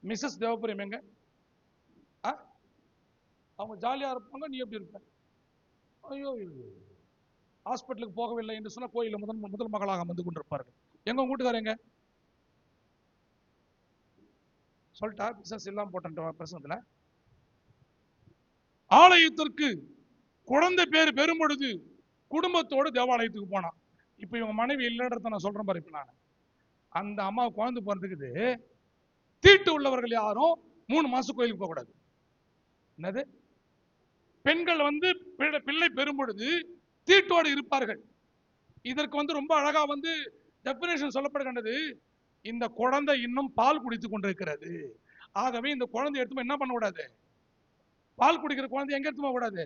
மிஸ்ஸஸ் தேவபுரம் எங்க? அவங்க ஜாலியா இருப்பாங்க, நீ எப்படி இருப்ப? ஐயோ, ஹாஸ்பிட்டலுக்கு போகவில்லை என்று சொன்னா கோயில முதல் மகளாக வந்து கொண்டிருப்பார்கள். எங்க வீட்டுக்காரங்க சொல்லிட்டா பிசினஸ் எல்லாம் போட்ட பிரசனத்துல. ஆலயத்திற்கு குழந்தை பேர் பெறும் பொழுது குடும்பத்தோடு தேவாலயத்துக்கு போனான். இப்ப இவங்க மனைவி இல்லைன்றத நான் சொல்றேன் பாரு. இப்ப நான் அந்த அம்மா குழந்தை பிறந்துக்குது. தீட்டு உள்ளவர்கள் யாரும் 3 மாசம் கோயிலுக்கு போக கூடாது. என்னது? பெண்கள் வந்து பிள்ளை பெறும் பொழுது தீட்டோடு இருப்பார்கள். இதற்கு வந்து ரொம்ப அழகா வந்து டெபினேஷன் சொல்லப்படுகின்றது. இந்த குழந்தை இன்னும் பால் குடித்துக் கொண்டிருக்கிறது. ஆகவே இந்த குழந்தை எடுத்து என்ன பண்ண கூடாது? பால் குடிக்கிற குழந்தை எங்க எடுத்து போக கூடாது.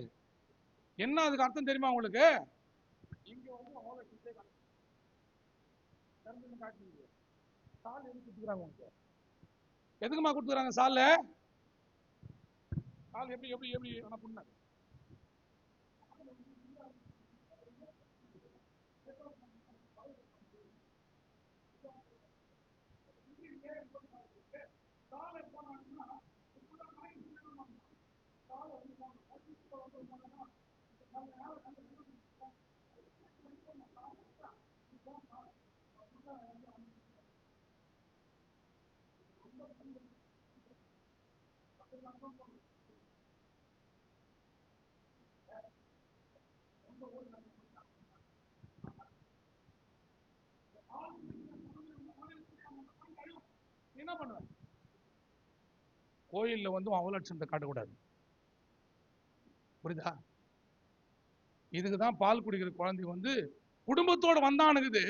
என்ன அதுக்கு அர்த்தம் தெரியுமா உங்களுக்கு? இங்க வந்து சால் எதுக்கு கொடுத்துக்கிறாங்க உங்களுக்கு? எதுக்குமா கொடுத்துக்கிறாங்க சால்ல? சால் எப்படி எப்படி எப்படி புண்ணு என்ன பண்ணுவேன்? கோயில்ல வந்து அவலட்சணத்தை காட்டக்கூடாது. புரியுதா? இதுக்குதான் பால் குடிக்கிற குழந்தை வந்து குடும்பத்தோட வந்தானுக்குது,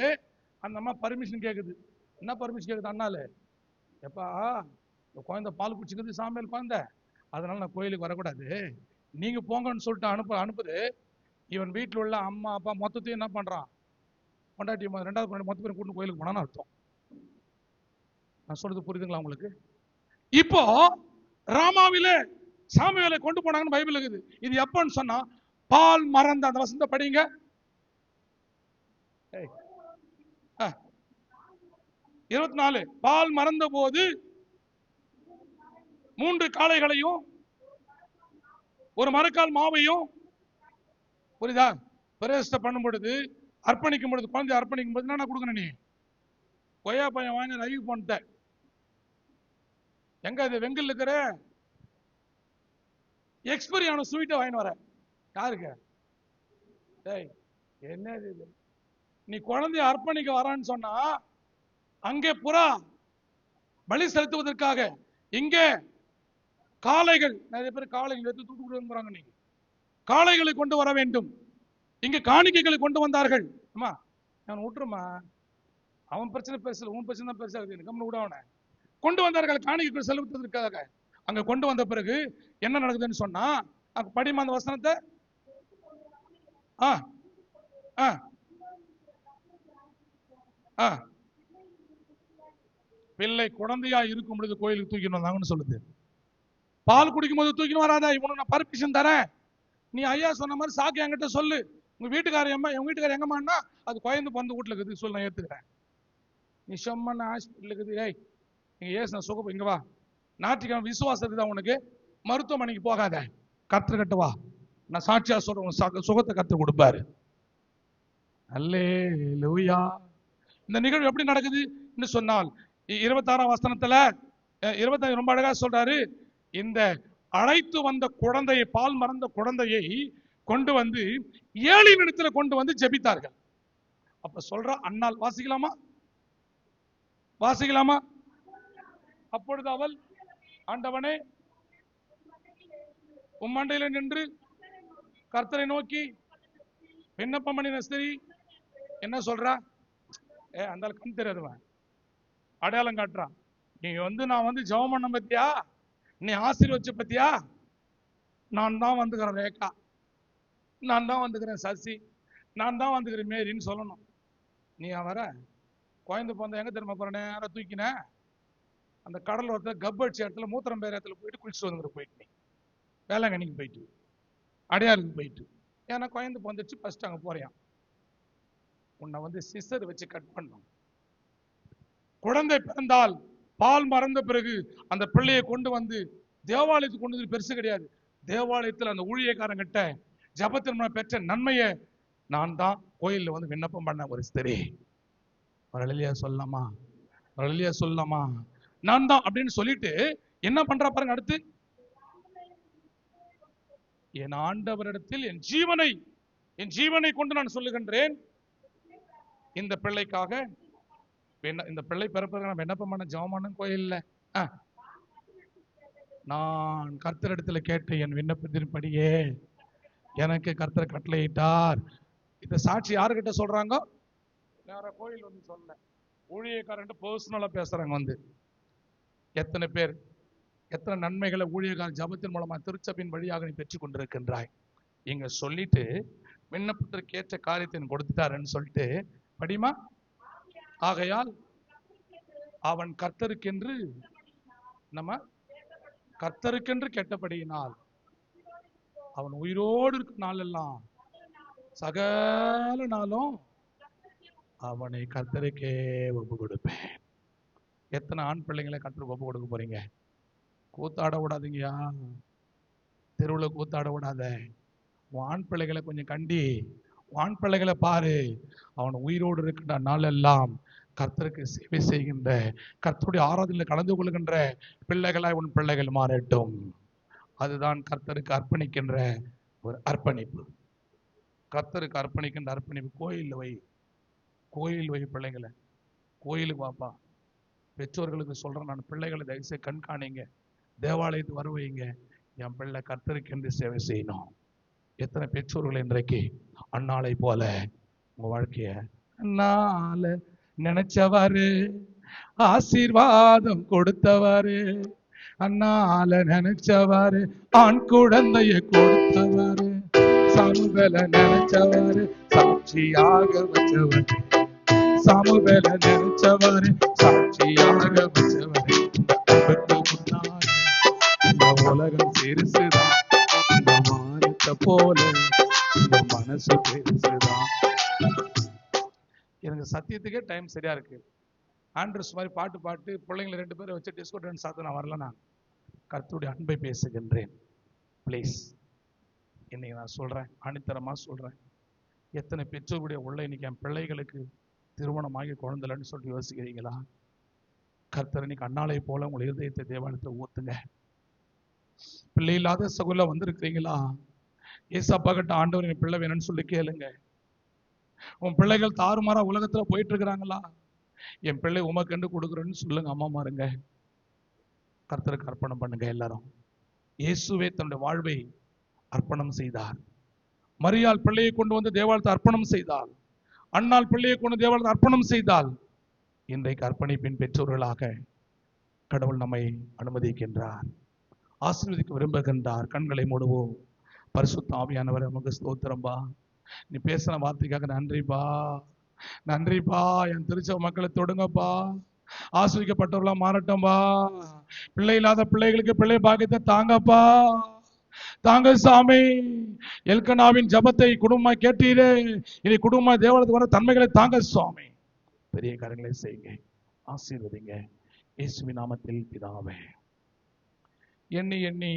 அந்த அம்மா பர்மிஷன் கேக்குது. என்ன பர்மிஷன் கேக்குது அண்ணால? எப்பா இந்த குழந்தை பால் குடிச்சுக்கிறது சாமியால் குழந்தை, அதனால நான் கோயிலுக்கு வரக்கூடாது, நீங்க போங்கன்னு சொல்லிட்டு அனுப்புது. இவன் வீட்டில் உள்ள அம்மா அப்பா மொத்தத்தையும் என்ன பண்றான், பொண்டாட்டி ரெண்டாவது பொண்டாட்டி மொத்த பேரும் கூட்டு கோயிலுக்கு போனான்னு அர்த்தம். நான் சொல்றது புரியுதுங்களா உங்களுக்கு? இப்போ ராமாவில சாமுவேலை கொண்டு போனாங்கன்னு பைபிள் இருக்குது. இது எப்பன்னு சொன்னா பால் மறந்த அந்த வசனத்தை படிங்க. 24 பால் மறந்த போது 3 காளைகளையும் ஒரு மரக்கால் மாவையும், புரியுதா, பிரதிஷ்டை பண்ணும் பொழுது அர்ப்பணிக்கும் பொழுது குழந்தை அர்ப்பணிக்கும் போது என்ன கொடுக்கணும், நீ கொய்யா பையன் வாங்கி ரவி பண்ணிட்ட. எங்க இது வெங்கல் இருக்கிற எக்ஸ்பைரி ஆன ஸ்வீட்டை வாங்கிட்டு வர யாருக்கு? என்ன இது, நீ குழந்தைய அர்ப்பணிக்க வரான்னு சொன்னா அங்கே புறா பலி செலுத்துவதற்காக, இங்கே காளைகள், நிறைய பேர் காளைகள் எடுத்து தூக்கிட்டு போறாங்க, நீங்க காளைகளை கொண்டு வர வேண்டும். இங்க காணிக்கைகளை கொண்டு வந்தார்கள். அம்மா நான் விட்டுருமா, அவன் பிரச்சனை பேசல, உன் பிரச்சனை பெருசா இருக்கு, கம்மி விட. அவனை கொண்டு வந்தார்கள் காணிக்கைகள் செலுத்துவதற்காக. அங்க கொண்டு வந்த பிறகு என்ன நடக்குதுன்னு சொன்னா, படிமா அந்த வசனத்தை. பிள்ளை குழந்தையா இருக்கும் பொழுது கோயிலுக்கு தூக்கிட்டு வந்தாங்கன்னு சொல்லுது. பால் குடிக்கும் போது தூக்கிட்டு வராதா, இவனுக்கு நான் பர்மிஷன் தரேன், நீ ஐயா சொன்ன மாதிரி சாக்கு என்கிட்ட சொல்லு, உங்க வீட்டுக்காரர் எம்மா, என் வீட்டுக்காரர் எங்கம்மான்னா அது குழந்தை பிறந்த வீட்டுல இருக்குது சொல்லு, நான் ஏத்துக்கிறேன். நீ செம்மண்ண ஹாஸ்பிட்டல் இருக்குது, ஏய் நீங்க ஏசு நான் சுகம், இங்க வா, ஞாயிற்றுக்கிழமை விசுவாசத்துக்கு தான் உனக்கு, மருத்துவமனைக்கு போகாத, கத்துக்கிட்ட வா, நான் சாட்சியா சொல்றேன், சுகத்தை கத்து கொடுப்பாரு. அல்லேலூயா. இந்த நிகழ்வு எப்படி நடக்குது என்று சொன்னால் 26ஆம் வசனத்துல 25 ரொம்ப அழகா சொல்றாரு. இந்த அழைத்து வந்த குழந்தையை, பால் மறந்த குழந்தையை கொண்டு வந்து ஏலியின் இடத்துல கொண்டு வந்து ஜெபித்தார்கள். அப்ப சொல்ற அண்ணால், வாசிக்கலாமா? வாசிக்கலாமா? அப்பொழுது அவள், ஆண்டவனே உம்மண்டையில நின்று கர்த்தரை நோக்கி விண்ணப்பம் பண்ணின ஸ்திரீ என்ன சொல்றா? அந்த கண் தெரியாதுவன் அடையாளம் காட்டுறான். நீ வந்து நான் வந்து ஜெபம் பண்ண பத்தியா, நீ ஆசீர்வச்ச பத்தியா, நான் தான் வந்துக்கிறேன் ரேகா, நான் தான் வந்துக்கிறேன் சசி, நான் தான் வந்துக்கிறேன் மேரின்னு சொல்லணும். நீ வர குழந்தை பிறந்த எங்க தெரியுமா போற, நேரம் தூக்கின அந்த கடல் ஒருத்தர் கப்படிச்ச இடத்துல மூத்திரம் பேர் இடத்துல போயிட்டு குளிச்சுட்டு வந்துக்கிற, போயிட்டு நீ வேளாங்கண்ணிக்கு போயிட்டு அடையாருக்கு போயிட்டு, ஏன்னா குழந்தை பிறந்துச்சு ஃபர்ஸ்ட் அங்க போறியான், உன்னை வந்து சிசர் வச்சு கட் பண்ணும். குழந்தை பிறந்தால் பால் மறந்த பிறகு அந்த பிள்ளையை கொண்டு வந்து தேவாலயத்துக்கு கொண்டு வந்து, பெருசு கிடையாது, தேவாலயத்தில் அந்த ஊழியக்காரங்கிட்ட ஜபத்தின் பெற்ற நன்மையை நான் தான் கோயில்ல வந்து விண்ணப்பம் பண்ண ஒரு ஸ்திரீ. வரலையா சொல்லலாமா? வரலையா சொல்லலாமா? நான் தான் அப்படின்னு சொல்லிட்டு என்ன பண்றா பாருங்க. அடுத்து, என் ஆண்டவரிடத்தில் என் ஜீவனை கொண்டு நான் சொல்லுகின்றேன், இந்த பிள்ளைக்காக, இந்த பிள்ளை பிறப்பதற்கு நான் விண்ணப்பம் பண்ண ஜெபமான கோயில்ல நான் கர்த்தரிடத்துல கேட்ட என் விண்ணப்பத்தின்படியே எனக்கு கர்த்தர் கட்டளையிட்டார். இந்த சாட்சி யாருக்கிட்ட சொல்றாங்க? வேற கோயில் வந்து சொல்ல, ஊழியக்காரன் பர்சனலா பேசுறாங்க. வந்து எத்தனை பேர், எத்தனை நன்மைகளை ஊழியக்காரன் ஜபத்தின் மூலமா திருச்சபின் வழியாக நீ பெற்றுக் கொண்டிருக்கின்றாய். இங்க சொல்லிட்டு விண்ணப்பத்திற்கு ஏற்ற காரியத்தை கொடுத்துட்டாருன்னு சொல்லிட்டு படிமா. ஆகையால் அவன் கர்த்தருக்கென்று, நம்ம கர்த்தருக்கென்று கேட்டபடியினால் அவன் உயிரோடு இருக்கும் நாளெல்லாம் சகல நாளும் அவனை கர்த்தருக்கே ஒப்பு கொடுப்பேன். எத்தனை ஆண் பிள்ளைங்களை கர்த்தருக்கு ஒப்பு கொடுக்க போறீங்க? கூத்தாட விடாதீங்கயா, தெருவில் கூத்தாட விடாத. உன் ஆண் பிள்ளைகளை கொஞ்சம் கண்டி, ஆண் பிள்ளைகளை பாரு, அவன் உயிரோடு இருக்கின்ற நாளெல்லாம் கர்த்தருக்கு சேவை செய்கின்ற, கர்த்தருடைய ஆராதனையில் கலந்து கொள்கின்ற பிள்ளைகளாய் உன் பிள்ளைகள் மாறட்டும். அதுதான் கர்த்தருக்கு அர்ப்பணிக்கின்ற ஒரு அர்ப்பணிப்பு. கர்த்தருக்கு அர்ப்பணிக்கின்ற அர்ப்பணிப்பு. கோயில் வை பிள்ளைங்களை, கோயிலுக்கு வாப்பா. பெற்றோர்களுக்கு சொல்றேன் நான், பிள்ளைகளை தயவுசெய்து கண்காணிங்க. தேவாலயத்துக்கு வர வைங்க. என் பிள்ளை கர்த்தருக்கு என்று சேவை செய்யணும். எத்தனை பெற்றோர்கள் இன்றைக்கு அண்ணாளை போல உங்க வாழ்க்கைய அண்ணால நினைச்சவாரு, ஆசீர்வாதம் கொடுத்தவாரு, அண்ணால நினைச்சவாரு, ஆண் குழந்தைய கொடுத்தவாரு, சாமுவேல நினைச்சவாரு, சாட்சியாக வச்சவர், சாமுவேல நினைச்சவாரு, சாட்சியாக வச்சவர். இந்த உலகம் சிறுசுதான், இந்த வானத்தை போல இந்த மனசு பெருசுதான். எனக்கு சத்தியத்துக்கே டைம் சரியா இருக்கு. ஆண்ட்ரூஸ் மாதிரி பாட்டு பாட்டு பிள்ளைங்களை 2 பேரை வச்சு டிஸ்கோ டான்ஸ் ஆத்த நான் வரல. நான் கர்த்தருடைய அன்பை பேசுகின்றேன். ப்ளீஸ், இன்னைக்கு நான் சொல்றேன், ஆணித்தரமா சொல்றேன். எத்தனை பெற்றோருடைய உள்ள இன்னைக்கு என் பிள்ளைகளுக்கு திருமணமாகி குழந்தைலன்னு சொல்லி யோசிக்கிறீங்களா? கர்த்தர் இன்னைக்கு அண்ணாலை போல உங்கள் இருதயத்தை தேவாலயத்தில் ஊத்துங்க. பிள்ளை இல்லாத சகோதரர் வந்திருக்கிறீங்களா? ஏசப்பா கிட்ட ஆண்டவர் என் பிள்ளை வேணும்னு சொல்லி கேளுங்க. உன் பிள்ளைகள் தாறுமாறா உலகத்துல போயிட்டு இருக்கிறாங்களா? என் பிள்ளை உமக்கென்று கொடுக்குறேன்னு சொல்லுங்க. அம்மா மாருங்க, கர்த்தருக்கு அர்ப்பணம் பண்ணுங்க. எல்லாரும் இயேசுவே தன்னுடைய வாழ்வை அர்ப்பணம் செய்தார். மரியாள் பிள்ளையை கொண்டு வந்து தேவாலயத்தை அர்ப்பணம் செய்தால், அண்ணாள் பிள்ளையை கொண்டு தேவாலயத்தை அர்ப்பணம் செய்தால், இன்றைக்கு அர்ப்பணிப்பின் பெற்றோர்களாக கடவுள் நம்மை அனுமதிக்கின்றார், ஆசீர்வதிக்க விரும்புகின்றார். கண்களை மூடுவோம். பரிசுத்த ஆவியானவரே, உமக்கு ஸ்தோத்திரம்பா. நீ பேசின வார்த்தைக்காக நன்றிப்பா, நன்றிப்பா. என் திருச்சபை மக்களை தொடுங்கப்பா, ஆசீர்வதிக்கப்பட்டவர்களா மாறட்டும்பா. பிள்ளை இல்லாத பிள்ளைகளுக்கு பிள்ளை பாக்கியத்தை தாங்கப்பா, தாங்க சாமி. எல்கனாவின் ஜபத்தை குடும்பமா கேட்டீரே, இனி குடும்பமா தேவாலயத்துக்கு வர தன்மைகளை தாங்க சுவாமி. பெரிய காரியங்களை செய்யுங்க, ஆசீர்வதிங்க. இயேசுவின் நாமத்தில் பிதாவே. எண்ணி எண்ணி